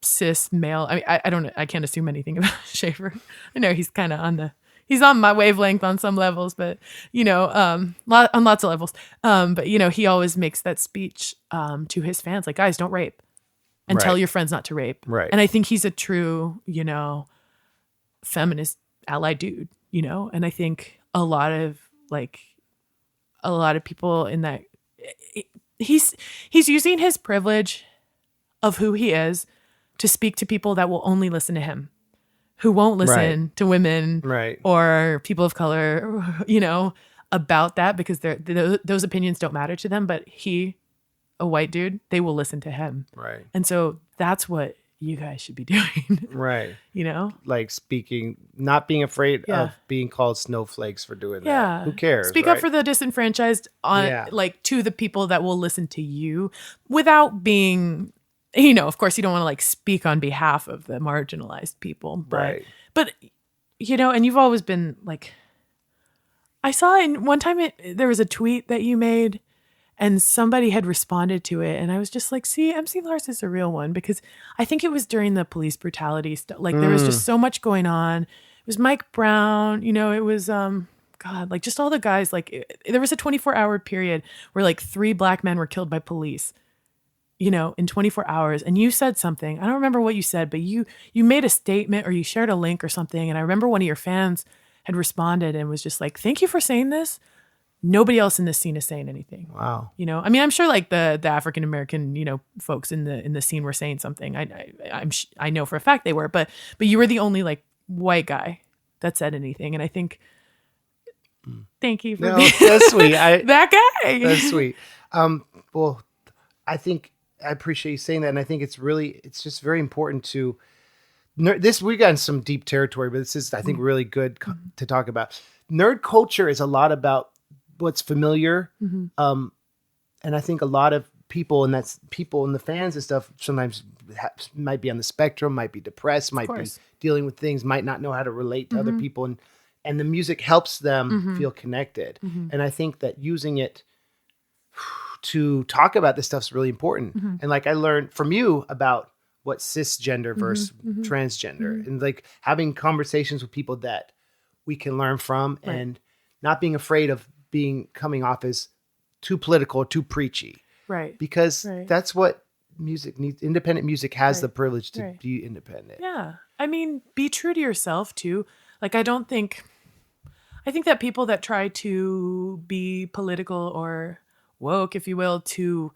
cis male. I mean, I don't know, I can't assume anything about Schaefer. I know he's kind of he's on my wavelength on some levels, but on lots of levels. But he always makes that speech to his fans, like, guys, don't rape, and tell your friends not to rape. Right. And I think he's a true, feminist ally dude, and I think a lot of people in that, he's using his privilege of who he is to speak to people that will only listen to him, who won't listen to women or people of color, about that, because those opinions don't matter to them. But he, a white dude, they will listen to him. Right. And so that's what you guys should be doing. Right. Like speaking, not being afraid of being called snowflakes for doing yeah. that. Who cares? Speak up for the disenfranchised to the people that will listen to you Right. without being, of course you don't want to, like, speak on behalf of the marginalized people, but and you've always been, like, I saw in one time there was a tweet that you made and somebody had responded to it, and I was just like, see, MC Lars is a real one, because I think it was during the police brutality stuff. Like, there was just so much going on. It was Mike Brown, it was God, like, just all the guys. Like, there was a 24-hour period where, like, 3 black men were killed by police, in 24 hours. And you said something, I don't remember what you said, but you made a statement or you shared a link or something. And I remember one of your fans had responded and was just like, thank you for saying this. Nobody else in this scene is saying anything. Wow. I mean, I'm sure, like, the African-American, folks in the scene were saying something. I know for a fact they were, but you were the only, like, white guy that said anything. And I think, thank you for being that's sweet. that guy. That's sweet. Well, I think I appreciate you saying that. And I think it's just very important to we got in some deep territory, but this is, I think, really good to talk about. Nerd culture is a lot about what's familiar. And I think a lot of people, and that's people and the fans and stuff, sometimes might be on the spectrum, might be depressed, might be dealing with things, might not know how to relate to other people. And the music helps them feel connected. And I think that using it to talk about this stuff is really important. And, like, I learned from you about what cisgender versus transgender, and, like, having conversations with people that we can learn from, and not being afraid of coming off as too political or too preachy. Right. Because that's what music needs. Independent music has the privilege to be independent. Yeah. I mean, be true to yourself too. Like, I think that people that try to be political or woke, if you will, to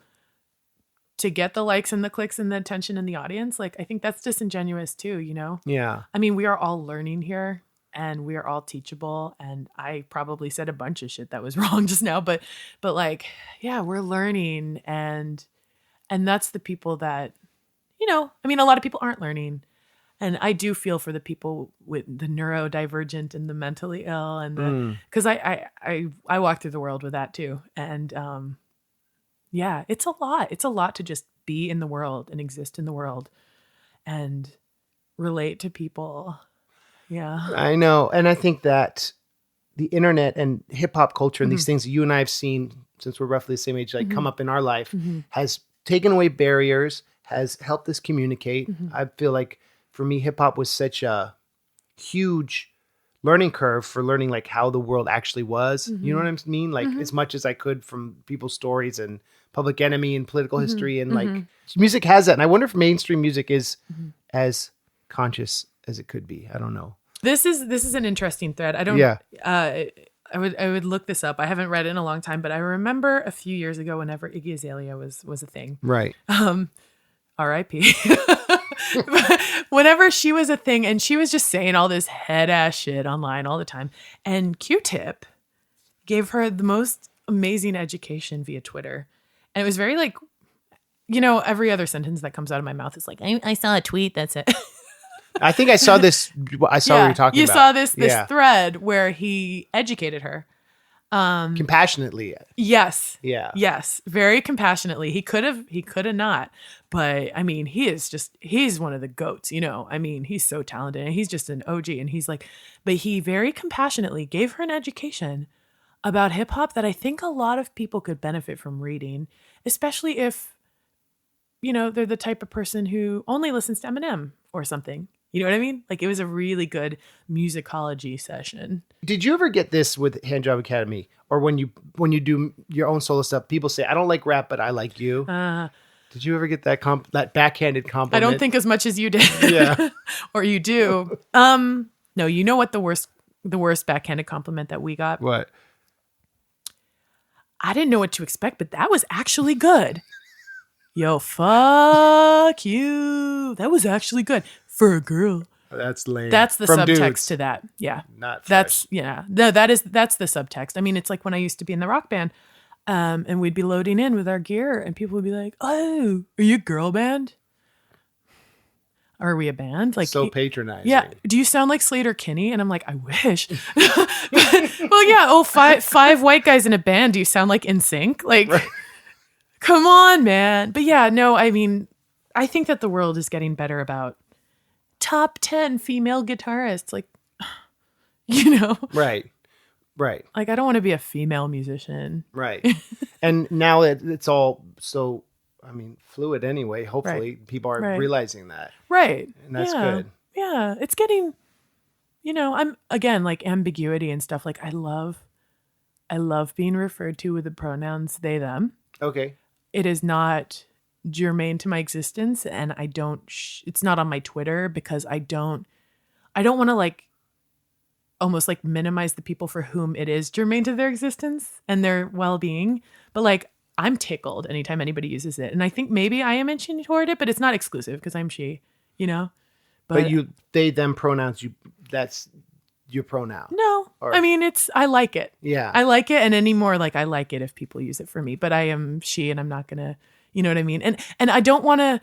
get the likes and the clicks and the attention in the audience, like, I think that's disingenuous too, Yeah. I mean, we are all learning here, and we are all teachable. And I probably said a bunch of shit that was wrong just now, but like, yeah, we're learning, and that's the people that, I mean, a lot of people aren't learning. And I do feel for the people with the neurodivergent and the mentally ill, and because I walk through the world with that too. And yeah, it's a lot. It's a lot to just be in the world and exist in the world and relate to people. Yeah. I know. And I think that the internet and hip hop culture and these things that you and I have seen since we're roughly the same age, like come up in our life, has taken away barriers, has helped us communicate. I feel like for me, hip hop was such a huge learning curve for learning like how the world actually was. You know what I mean? Like as much as I could from people's stories and Public Enemy and political history and like music has that. And I wonder if mainstream music is as conscious as it could be. I don't know. This is an interesting thread. I don't. Yeah. I would look this up. I haven't read it in a long time, but I remember a few years ago, whenever Iggy Azalea was a thing. Right. R.I.P. Whenever she was a thing, and she was just saying all this head ass shit online all the time, and Q-Tip gave her the most amazing education via Twitter, and it was very like, every other sentence that comes out of my mouth is like, I saw a tweet that said. I think I saw this. I saw what you're talking about. You saw this thread where he educated her. Compassionately. Yes. Yeah. Yes. Very compassionately. He could have not. But I mean, he's one of the goats, I mean, he's so talented and he's just an OG. And he's like, but he very compassionately gave her an education about hip hop that I think a lot of people could benefit from reading, especially if, they're the type of person who only listens to Eminem or something. You know what I mean? Like it was a really good musicology session. Did you ever get this with Handjob Academy, or when you do your own solo stuff? People say, "I don't like rap, but I like you." Did you ever get that that backhanded compliment? I don't think as much as you did. Yeah, or you do. No, you know what the worst backhanded compliment that we got? What? I didn't know what to expect, but that was actually good. Yo, fuck you. That was actually good. For a girl. That's lame. That's the From subtext dudes. to that. Yeah. Not fresh. That's No, that's the subtext. I mean, it's like when I used to be in the rock band, and we'd be loading in with our gear and people would be like, "Oh, are you a girl band? Are we a band?" Like so patronizing. Yeah. Do you sound like Slater Kinney? And I'm like, I wish. Well, yeah. Oh, five white guys in a band. Do you sound like NSYNC? Like, right. Come on, man. But yeah, no, I mean, I think that the world is getting better about top 10 female guitarists. Like, Right. Like, I don't want to be a female musician. Right. And now it's all so, fluid anyway. Hopefully people are realizing that. Right. And that's good. Yeah. It's getting, I'm, again, like ambiguity and stuff. Like, I love being referred to with the pronouns they, them. Okay. It is not germane to my existence, and I don't it's not on my Twitter because I don't want to like almost like minimize the people for whom it is germane to their existence and their well-being, but like I'm tickled anytime anybody uses it, and I think maybe I am inching toward it, but it's not exclusive because I'm she, but you they them pronouns, that's your pronoun. No, I mean, I like it. Yeah. I like it. And anymore, like I like it if people use it for me, but I am she and I'm not going to, you know what I mean? And I don't want to,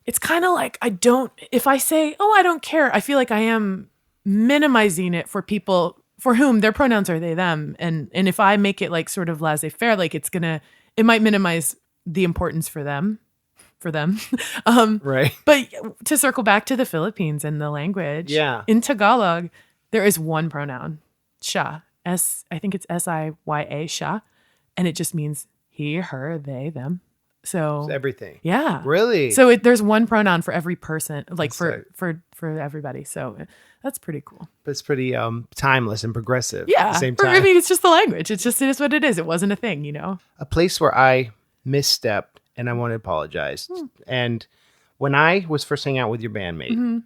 it's kind of like, if I say, oh, I don't care, I feel like I am minimizing it for people for whom their pronouns are they, them. And if I make it like sort of laissez-faire, like it might minimize the importance for them. Right. But to circle back to the Philippines and the language, in Tagalog, there is one pronoun, siya. I think it's S-I-Y-A, siya. And it just means he, her, they, them. So it's everything. Yeah. Really? So there's one pronoun for every person, like for everybody. So that's pretty cool. But it's pretty timeless and progressive yeah. at the same time. I mean, it's just the language. It is what it is. It wasn't a thing, A place where I misstepped and I want to apologize. And when I was first hanging out with your bandmate,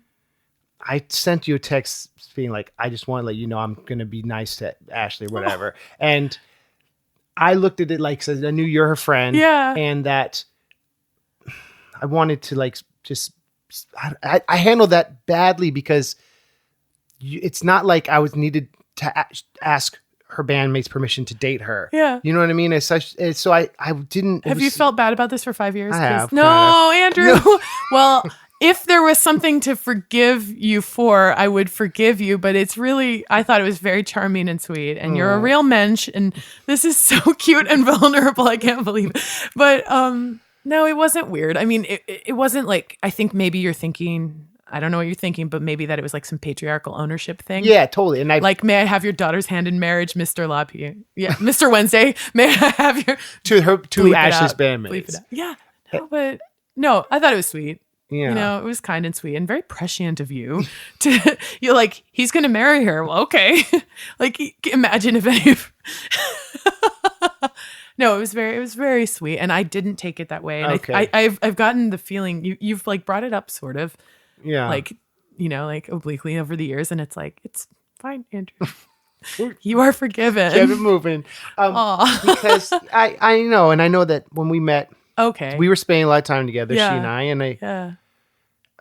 I sent you a text being like, I just want to let you know I'm going to be nice to Ashley or whatever. And I looked at it like, so I knew you're her friend. Yeah. And that I wanted to like, just, I handled that badly because it's not like I was needed to ask her bandmate's permission to date her. Yeah. You know what I mean? So I didn't. Have you felt bad about this for 5 years? I have. No, Andrew. No. Well, if there was something to forgive you for, I would forgive you. But it's really, I thought it was very charming and sweet. And you're a real mensch. And this is so cute and vulnerable. I can't believe it. But no, it wasn't weird. I mean, it wasn't like, I think maybe you're thinking I don't know what you're thinking, but maybe that it was like some patriarchal ownership thing. Yeah, totally. And like, may I have your daughter's hand in marriage, Mr. Lapie? Yeah, Mr. Wednesday. May I have your to Ashley's bandmates. Yeah, no, but no, I thought it was sweet. Yeah. You know, it was kind and sweet and very prescient of you to, you're like, he's going to marry her. Well, okay. Like, imagine if any of, no, it was very sweet. And I didn't take it that way. And okay. I've gotten the feeling you've like brought it up sort of, like, you know, like obliquely over the years. And it's like, it's fine, Andrew. You are forgiven. Keep it moving. Because I know, and I know that when we met, we were spending a lot of time together, she and I,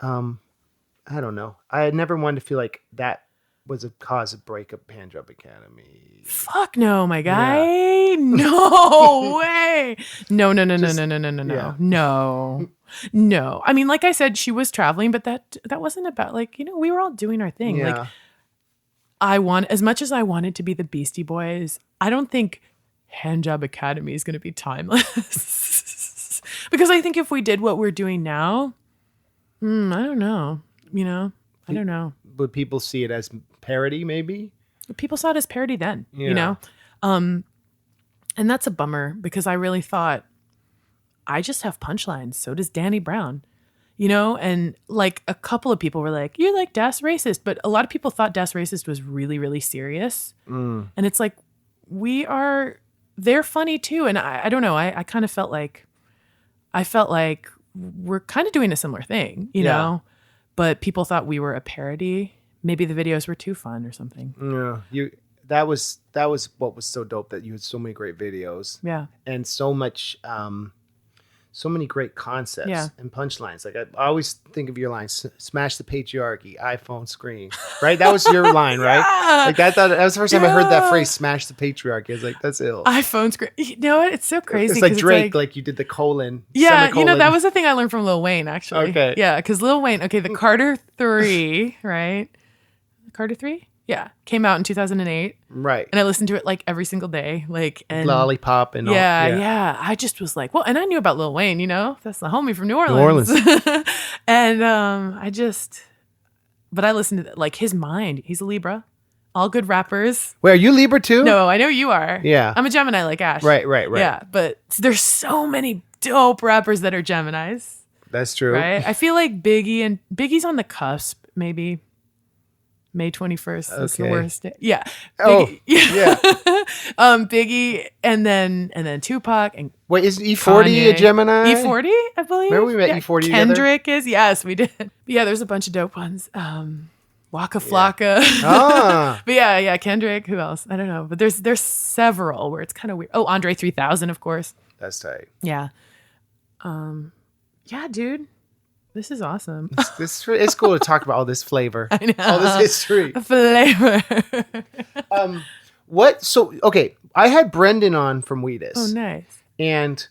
I don't know. I had never wanted to feel like that was a cause of breakup, Hand Job Academy. Fuck no, my guy. Yeah. No way. No. No. I mean, like I said, she was traveling, but that wasn't about like, you know, we were all doing our thing. Yeah. Like as much as I wanted to be the Beastie Boys, I don't think Hand Job Academy is going to be timeless. Because I think if we did what we're doing now, I don't know. You know, I don't know. Would people see it as parody, maybe? People saw it as parody then, you know? And that's a bummer because I really thought I just have punchlines. So does Danny Brown, you know? And like a couple of people were like, you're like Das Racist. But a lot of people thought Das Racist was really, really serious. And it's like, they're funny too. And I don't know. I kind of felt like we're kind of doing a similar thing, you know? But people thought we were a parody. Maybe the videos were too fun or something. Yeah, that was what was so dope, that you had so many great videos. Yeah, and so many great concepts and punchlines. Like I always think of your line, "Smash the patriarchy, iPhone screen." Right, that was your line, right? Like that was the first time I heard that phrase, "Smash the patriarchy." I was like, "That's ill." iPhone screen. You know what? It's so crazy. It's like Drake, like you did the colon. Yeah, semicolon. you know that was the thing I learned from Lil Wayne actually. Okay, yeah, because Lil Wayne. Okay, the Carter 3, right? Carter 3. Yeah, came out in 2008. Right. And I listened to it like every single day. Like and Lollipop and all. Yeah. I just was like, well, and I knew about Lil Wayne, you know? That's the homie from New Orleans. And but I listened to like his mind. He's a Libra. All good rappers. Wait, are you Libra too? No, I know you are. Yeah. I'm a Gemini like Ash. Right. Yeah, but there's so many dope rappers that are Geminis. That's true. Right? I feel like Biggie's on the cusp, maybe. May 21st. That's the worst day. Yeah. Biggie, yeah. Biggie and then Tupac and wait, is E40 Kanye. A Gemini? E40, I believe. Remember we met E40 together? Kendrick is. Yes, we did. But yeah, there's a bunch of dope ones. Waka Flocka. But yeah, Kendrick. Who else? I don't know. But there's several where it's kind of weird. Oh, Andre 3000, of course. That's tight. Yeah. Yeah, dude. This is awesome. It's cool to talk about all this flavor. I know. All this history. Flavor. Okay, I had Brendan on from Wheatus. Oh, nice. And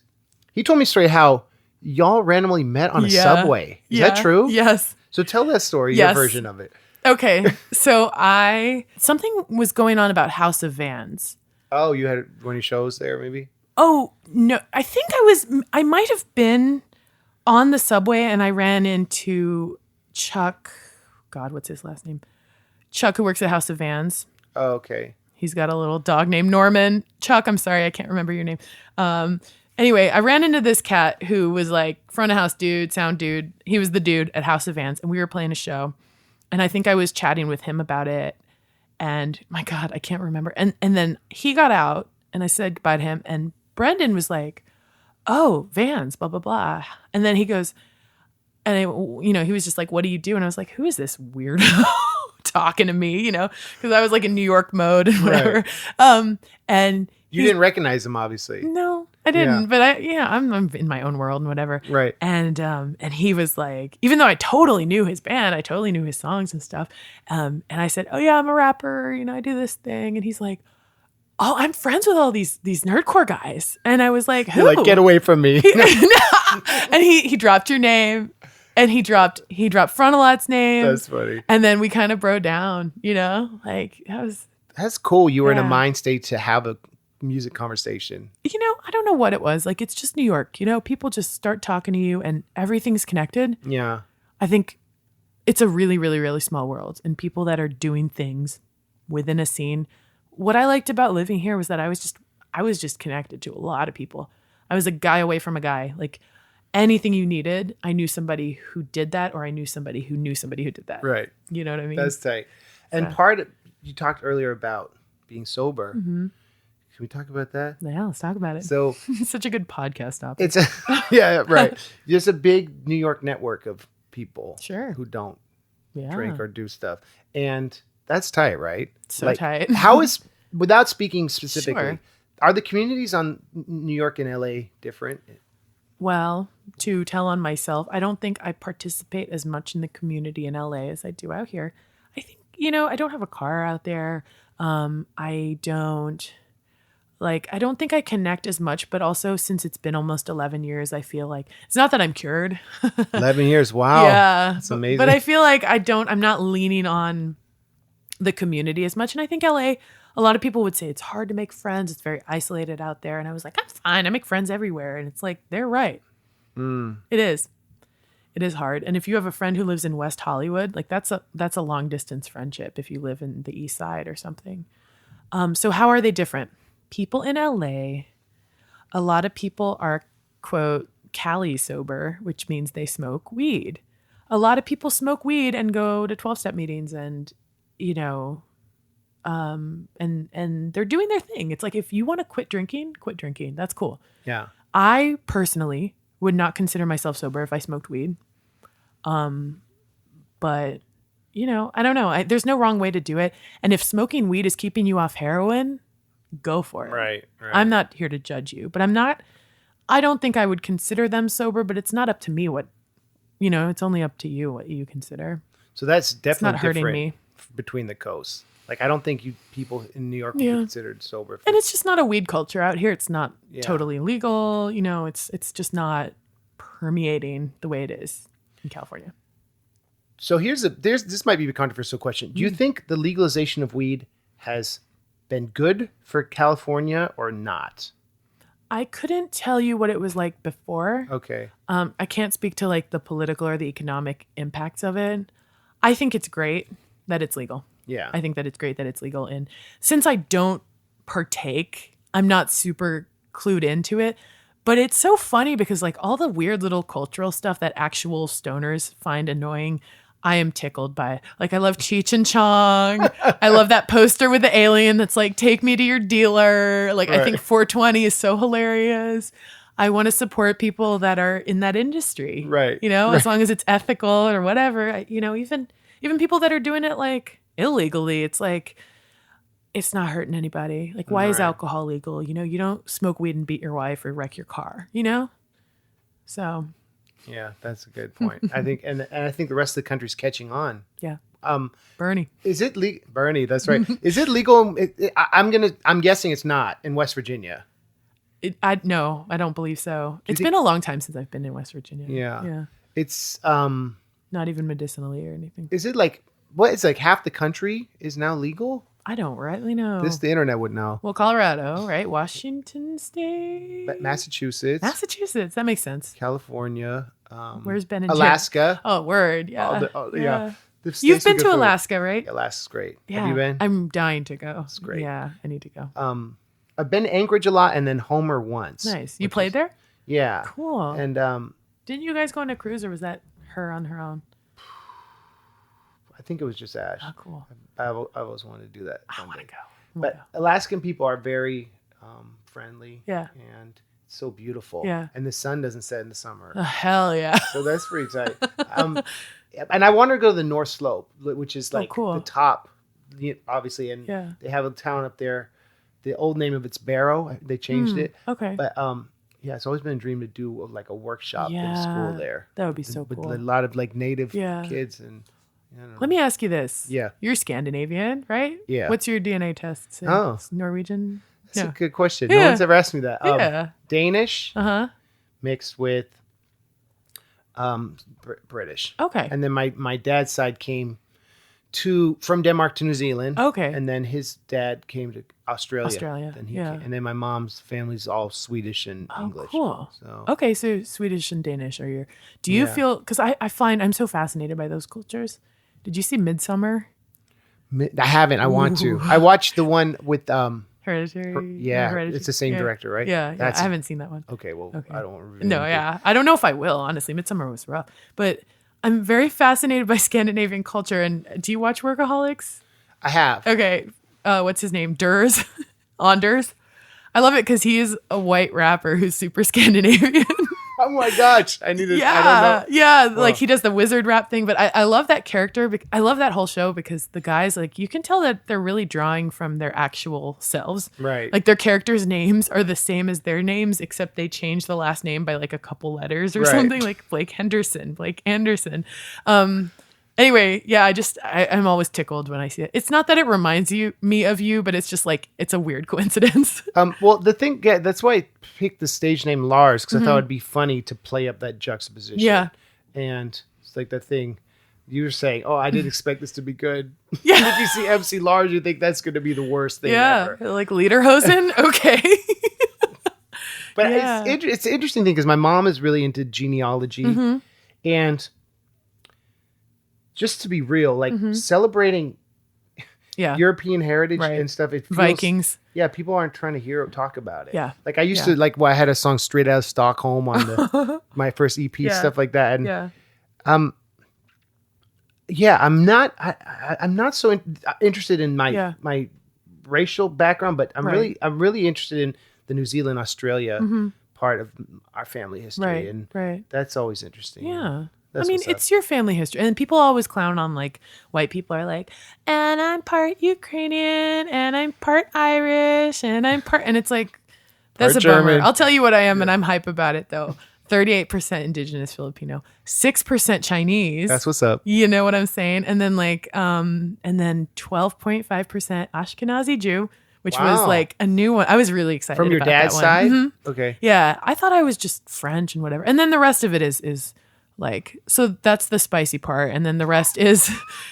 he told me a story how y'all randomly met on a subway. Is that true? Yes. So tell that story, your version of it. Okay. So something was going on about House of Vans. Oh, you had one of your shows there, maybe? Oh, no. I think I might have been on the subway and I ran into Chuck. God, what's his last name? Chuck, who works at House of Vans. Oh, okay. He's got a little dog named Norman. Chuck, I'm sorry, I can't remember your name. Anyway, I ran into this cat who was like front of house dude, sound dude. He was the dude at House of Vans and we were playing a show. And I think I was chatting with him about it. And my God, I can't remember. And then he got out and I said goodbye to him. And Brendan was like, oh, Vans, blah, blah, blah. And then he goes, and he was just like, what do you do? And I was like, who is this weirdo talking to me? You know, because I was like in New York mode and whatever. Right. And you didn't recognize him, obviously. No, I didn't. Yeah. But I'm in my own world and whatever. Right. And he was like, even though I totally knew his band, I totally knew his songs and stuff. And I said, oh yeah, I'm a rapper. You know, I do this thing. And he's like, oh, I'm friends with all these nerdcore guys. And I was like, who? You're like, get away from me. And he dropped your name and he dropped Frontalot's name. That's funny. And then we kind of bro down, you know, like that's cool. You were in a mind state to have a music conversation. You know, I don't know what it was. Like, it's just New York, you know, people just start talking to you and everything's connected. Yeah. I think it's a really, really, really small world, and people that are doing things within a scene. What I liked about living here was that I was just connected to a lot of people. I was a guy away from a guy. Like anything you needed, I knew somebody who did that, or I knew somebody who knew somebody who did that. Right. You know what I mean? That's tight. And you talked earlier about being sober. Mm-hmm. Can we talk about that? Yeah, let's talk about it. So it's such a good podcast topic. it's yeah, right. Just a big New York network of people who don't drink or do stuff. And that's tight, right? So tight. How is, without speaking specifically, Sure. are the communities on New York and LA different? Well, to tell on myself, I don't think I participate as much in the community in LA as I do out here. I think, I don't have a car out there. I don't think I connect as much, but also since it's been almost 11 years, I feel like it's not that I'm cured. 11 years. Wow. Yeah. That's amazing. But I feel like I'm not leaning on the community as much. And I think LA, a lot of people would say it's hard to make friends. It's very isolated out there. And I was like, I'm fine. I make friends everywhere. And it's like, they're right. It is. It is hard. And if you have a friend who lives in West Hollywood, like that's a long distance friendship if you live in the East Side or something. So how are they different? People in LA, a lot of people are, quote, Cali sober, which means they smoke weed. A lot of people smoke weed and go to 12-step meetings and, and they're doing their thing. It's like, if you want to quit drinking, quit drinking. That's cool. Yeah. I personally would not consider myself sober if I smoked weed. But, I don't know. There's no wrong way to do it. And if smoking weed is keeping you off heroin, go for it. Right. I'm not here to judge you, but I don't think I would consider them sober, but it's not up to me it's only up to you what you consider. So that's definitely it's not hurting me. Between the coasts. Like, I don't think people in New York would be considered sober. And it's just not a weed culture out here. It's not totally legal. It's just not permeating the way it is in California. So this might be a controversial question. Do you think the legalization of weed has been good for California or not? I couldn't tell you what it was like before. Okay. I can't speak to like the political or the economic impacts of it. I think it's great that it's legal. Yeah. I think that it's great that it's legal. And since I don't partake, I'm not super clued into it. But it's so funny because like all the weird little cultural stuff that actual stoners find annoying, I am tickled by. Like, I love Cheech and Chong. I love that poster with the alien that's like, take me to your dealer. Like, right. I think 420 is so hilarious. I want to support people that are in that industry. Right. As long as it's ethical or whatever. Even people that are doing it like illegally, it's like, it's not hurting anybody. Like, why is alcohol legal? You don't smoke weed and beat your wife or wreck your car, So... Yeah, that's a good point. I think, and I think the rest of the country's catching on. Yeah. Bernie. Is it legal? Bernie, that's right. Is it legal? I'm guessing it's not in West Virginia. No, I don't believe so. It's been a long time since I've been in West Virginia. Yeah. Yeah. It's not even medicinally or anything. Is it like what? It's like half the country is now legal. I don't rightly know. The internet would know. Well, Colorado, right? Washington State, Massachusetts. That makes sense. California. Where's Ben and Alaska? Jim? Oh, word. Yeah. Yeah. You've been to Alaska, right? Yeah, Alaska's great. Yeah. Have you been? I'm dying to go. It's great. Yeah, I need to go. I've been to Anchorage a lot and then Homer once. Nice. You played there? Yeah. Cool. And didn't you guys go on a cruise, or was that her on her own? I think it was just Ash. Oh, cool. I always wanted to do that. I want to go. But Alaskan people are very friendly. Yeah. And it's so beautiful. Yeah. And the sun doesn't set in the summer. Oh, hell yeah. So that's pretty tight. And I want to go to the North Slope, which is like cool. the top, obviously. And they have a town up there. The old name of it's Barrow. They changed it. Okay. But it's always been a dream to do like a workshop in school there. That would be so cool. With a lot of like native kids and. Let me ask you this. Yeah. You're Scandinavian, right? Yeah. What's your DNA test? Norwegian? That's a good question. No one's ever asked me that. Yeah. Danish mixed with British. Okay. And then my dad's side came from Denmark to New Zealand. Okay. And then his dad came to Australia. Then yeah. and then my mom's family's all Swedish and English. Cool. So Okay, so Swedish and Danish are your. Do you feel? Because I find I'm so fascinated by those cultures. Did you see Midsummer? I haven't. I want to. I watched the one with Hereditary. Hereditary. It's the same director, right? Yeah, I haven't seen that one. Okay, well, I don't want to. No, yeah, I don't know if I will. Honestly, Midsummer was rough, but I'm very fascinated by Scandinavian culture. And do you watch Workaholics? I have. Okay, what's his name? Durs, Anders. I love it because he is a white rapper who's super Scandinavian. Oh my gosh, I need to. Yeah, I don't know. yeah. Like he does the wizard rap thing, but I love that character. I love that whole show because the guys, like, you can tell that they're really drawing from their actual selves. Right. Like their characters' names are the same as their names, except they change the last name by like a couple letters or something. Like Blake Henderson, Blake Anderson. Anyway, yeah, I'm always tickled when I see it. It's not that it reminds me of you, but it's just like, it's a weird coincidence. Well, the thing, that's why I picked the stage name Lars, because I thought it'd be funny to play up that juxtaposition. Yeah. And it's like that thing you were saying, oh, I didn't expect this to be good. Yeah. If you see MC Lars, you think that's going to be the worst thing ever. Like Lederhosen? Okay. But it's an interesting thing because my mom is really into genealogy. And just to be real, like celebrating European heritage and stuff. It feels, Vikings. Yeah, people aren't trying to talk about it. Yeah. Like I used to, like, I had a song Straight Out of Stockholm on my first EP, stuff like that. And I'm not so interested in my racial background, but I'm really interested in the New Zealand, Australia part of our family history. And that's always interesting. Yeah. That's it's your family history. And people always clown on, like, white people are like, and I'm part Ukrainian, and I'm part Irish, and it's like, that's a bummer. I'll tell you what I am, and I'm hype about it, though. 38% indigenous Filipino, 6% Chinese. That's what's up. You know what I'm saying? And then 12.5% Ashkenazi Jew, which was like a new one. I was really excited from your about dad's that one. side. Okay. Yeah, I thought I was just French and whatever. And then the rest of it is like, so that's the spicy part. And then the rest is,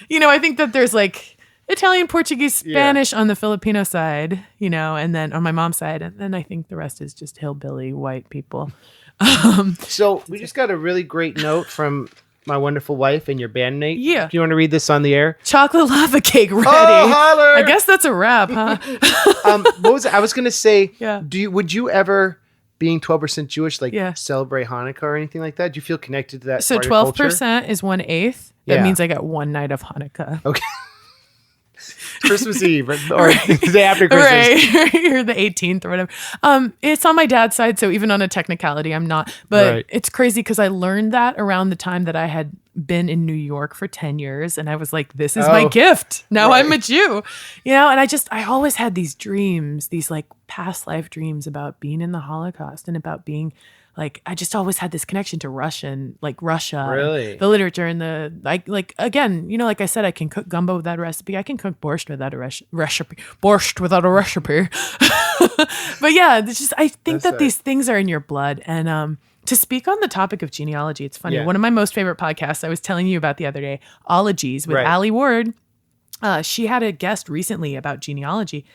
I think that there's like Italian, Portuguese, Spanish on the Filipino side, and then on my mom's side. And then I think the rest is just hillbilly white people. So we just got a really great note from my wonderful wife and your bandmate. Yeah. Do you want to read this on the air? Chocolate lava cake ready. Oh, holler! I guess that's a wrap, huh? What was it? I was going to say, Yeah. Would you ever, being 12% Jewish, celebrate Hanukkah or anything like that? Do you feel connected to that? So part of your culture? 12% is 1/8. That means I got one night of Hanukkah. Okay. Christmas Eve or the day after Christmas. Right. Or the 18th or whatever. It's on my dad's side, so even on a technicality, I'm not. But it's crazy because I learned that around the time that I had been in New York for 10 years. And I was like, this is my gift. Now I'm a Jew. And I always had these dreams, these like past life dreams about being in the Holocaust and about being like, I just always had this connection to Russia, Really? the literature and again, like I said, I can cook gumbo without a recipe. I can cook borscht without a recipe. But yeah, it's just, I think that these things are in your blood. And to speak on the topic of genealogy, it's funny. One of my most favorite podcasts I was telling you about the other day, Ologies with Ali Ward. She had a guest recently about genealogy,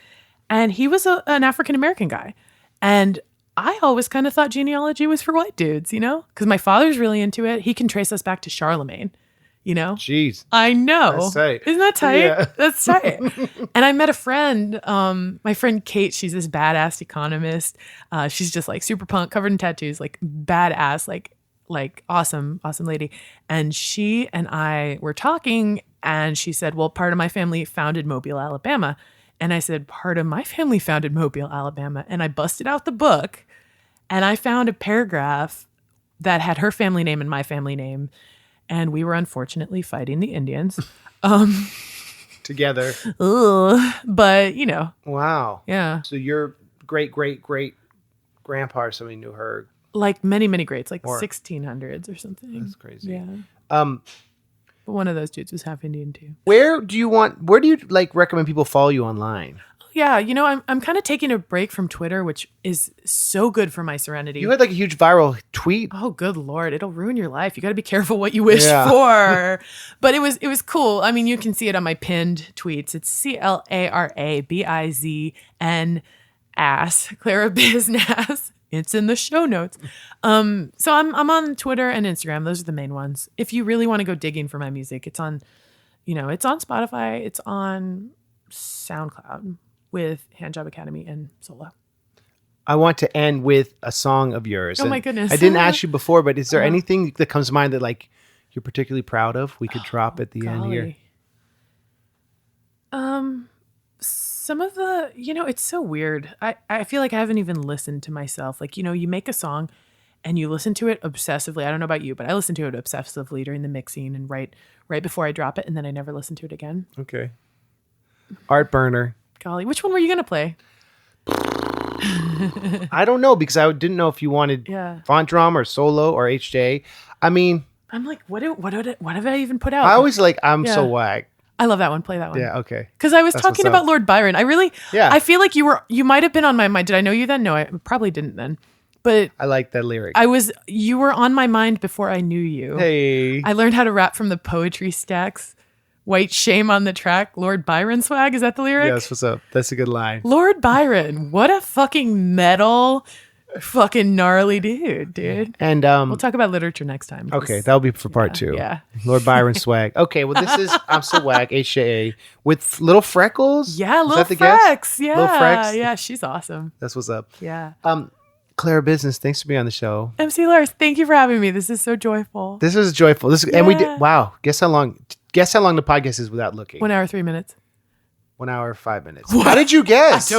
and he was an African-American guy. And I always kind of thought genealogy was for white dudes, because my father's really into it. He can trace us back to Charlemagne, Jeez. I know. That's tight. Isn't that tight? Yeah. That's tight. And I met a friend, my friend Kate. She's this badass economist. She's just like super punk, covered in tattoos, like badass, like awesome lady. And she and I were talking, and she said, well, part of my family founded Mobile, Alabama. And I said, part of my family founded Mobile, Alabama. And I busted out the book, and I found a paragraph that had her family name and my family name. And we were unfortunately fighting the Indians. Together. But, Wow. Yeah. So your great grandpa or somebody knew her. Like many, many greats, like 1600s or something. That's crazy. Yeah. But one of those dudes was half Indian too. Where do you like recommend people follow you online? Yeah, I'm kind of taking a break from Twitter, which is so good for my serenity. You had like a huge viral tweet. Oh, good Lord. It'll ruin your life. You got to be careful what you wish Yeah. for. But it was cool. I mean, you can see it on my pinned tweets. It's CLARABIZN ass, Clara Bizna. It's in the show notes. So I'm on Twitter and Instagram. Those are the main ones. If you really want to go digging for my music, it's on, it's on Spotify. It's on SoundCloud with Handjob Academy and Solo. I want to end with a song of yours. Oh my goodness. I didn't ask you before, but is there anything that comes to mind that like you're particularly proud of? We could drop at the end here. Some of the, it's so weird. I feel like I haven't even listened to myself. Like, you make a song and you listen to it obsessively. I don't know about you, but I listen to it obsessively during the mixing and right before I drop it. And then I never listen to it again. Okay. Art Burner. Golly, which one were you going to play? I don't know because I didn't know if you wanted Font Drum or Solo or HJ. I mean, I'm like, what have I even put out? I always like, I'm so whack. I love that one. Play that one. Yeah, okay. Because I was talking about Lord Byron. I feel like you might have been on my mind. Did I know you then? No, I probably didn't then. But I like that lyric. You were on my mind before I knew you. Hey. I learned how to rap from the poetry stacks. White shame on the track. Lord Byron swag. Is that the lyric? Yes, what's up? That's a good line. Lord Byron. What a fucking metal, fucking gnarly dude. And we'll talk about literature next time. Okay, that'll be for part 2. Yeah. Lord Byron swag. Okay, well this is I'm So Whack, HJA with little freckles. Yeah, Is little that the guest? Frex. Yeah. Little Frex. Yeah, she's awesome. That's what's up. Yeah. Clara Bizna, thanks for being on the show. MC Lars, thank you for having me. This is so joyful. This was joyful. And we did Guess how long the podcast is without looking? 1 hour, 3 minutes. 1 hour, 5 minutes. What? How did you guess? I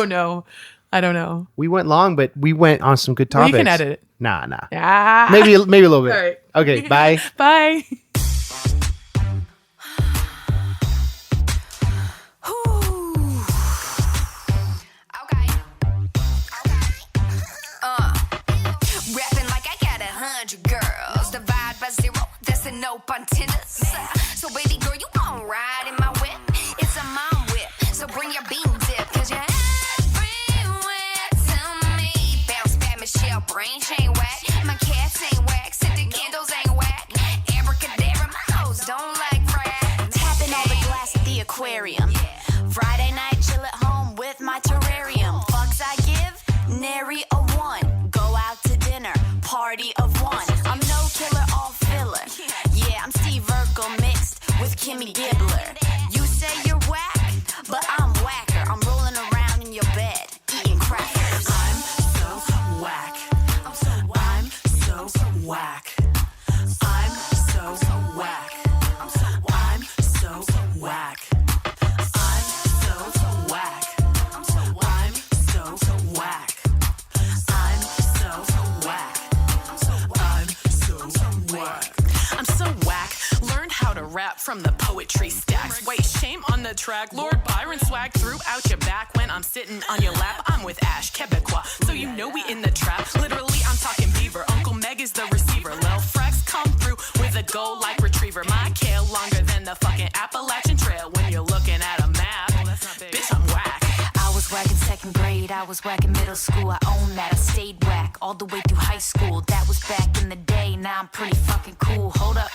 don't know. We went long, but we went on some good topics. You can edit it. Nah. Ah. Maybe a little bit. All right. Okay, bye. Bye. No pun intended. So baby girl, you gon' ride in my whip. It's a mom whip, so bring your bean dip. Cause you're everywhere to me. Bounce back, Michelle, brain chain whack. My cats ain't whack, scented candles ain't whack. Abracadabra, my nose don't like frack. Tapping all the glass at the aquarium. Friday night, chill at home with my terrarium. Fucks I give, nary a one. Go out to dinner, party of one. I'm no killer, all filler. I'm Steve Urkel mixed with Kimmy Gibbler. You say you're whack, but I'm whacker. I'm rolling around in your bed, eating crackers. I'm so whack. I'm so whack. I'm so whack. I'm so whack. I'm so whack. I'm so whack. I'm so whack. I'm so whack. I'm so whack. I'm so whack. I'm so whack. Learned how to rap from the poetry stacks. Wait, shame on the track. Lord Byron swag threw out your back when I'm sitting on your lap. I'm with Ash Quebecois, so you know we in the trap. Literally, I'm talking beaver. Uncle Meg is the receiver. Lil Frex come through with a goal like retriever. My kale longer than the fucking Appalachian Trail. When you're looking at a map, bitch, I'm whack. I was whack in second grade. I was whack in middle school. I own that. I stayed whack all the way through high school. That was back in the day. Now I'm pretty fucking cool. Hold up.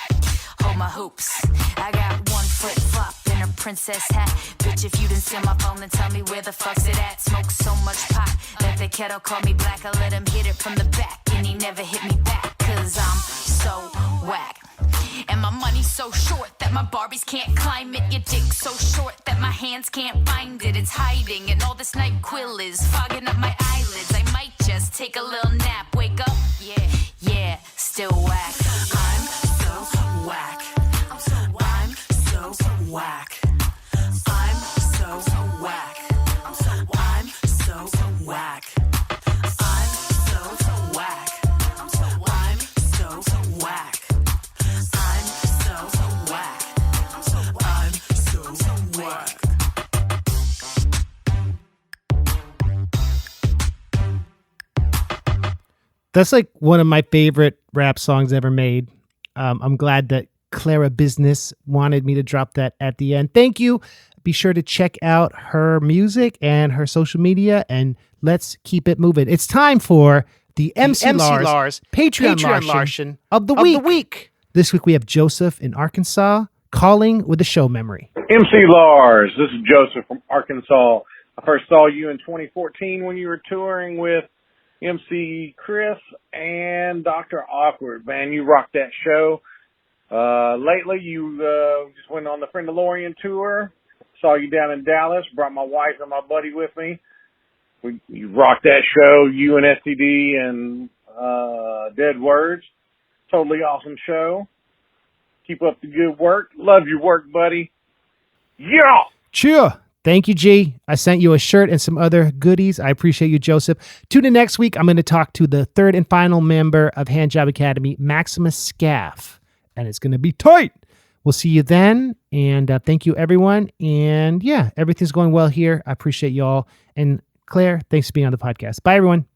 Hold my hoops. I got 1 foot flop in a princess hat. Bitch, if you didn't see my phone, then tell me where the fuck's it at. Smoke so much pot that the kettle called me black. I let him hit it from the back, and he never hit me back. Cause I'm so whack. And my money's so short that my Barbies can't climb it. Your dick's so short that my hands can't find it. It's hiding, and all this NyQuil is fogging up my eyelids. I might just take a little nap. Wake up, yeah, still whack. I'm so whack. I'm so whack. I'm so whack. I'm so whack. I'm so whack. I'm so whack. I'm so whack. I'm so whack. I'm so whack. That's like one of my favorite rap songs ever made. I'm glad that Clara Bizna wanted me to drop that at the end. Thank you. Be sure to check out her music and her social media, and let's keep it moving. It's time for the MC Lars Patreon Larson of the week. This week we have Joseph in Arkansas calling with a show memory. MC Lars, this is Joseph from Arkansas. I first saw you in 2014 when you were touring with MC Chris and Dr. Awkward. Man, you rocked that show. Lately, you just went on the Friendalorian tour. Saw you down in Dallas. Brought my wife and my buddy with me. You rocked that show, you and STD and Dead Words. Totally awesome show. Keep up the good work. Love your work, buddy. Yeah! Cheer. Thank you, G. I sent you a shirt and some other goodies. I appreciate you, Joseph. Tune in next week. I'm going to talk to the third and final member of Handjob Academy, Maximus Scaff. And it's going to be tight. We'll see you then. And thank you, everyone. And yeah, everything's going well here. I appreciate y'all. And Claire, thanks for being on the podcast. Bye, everyone.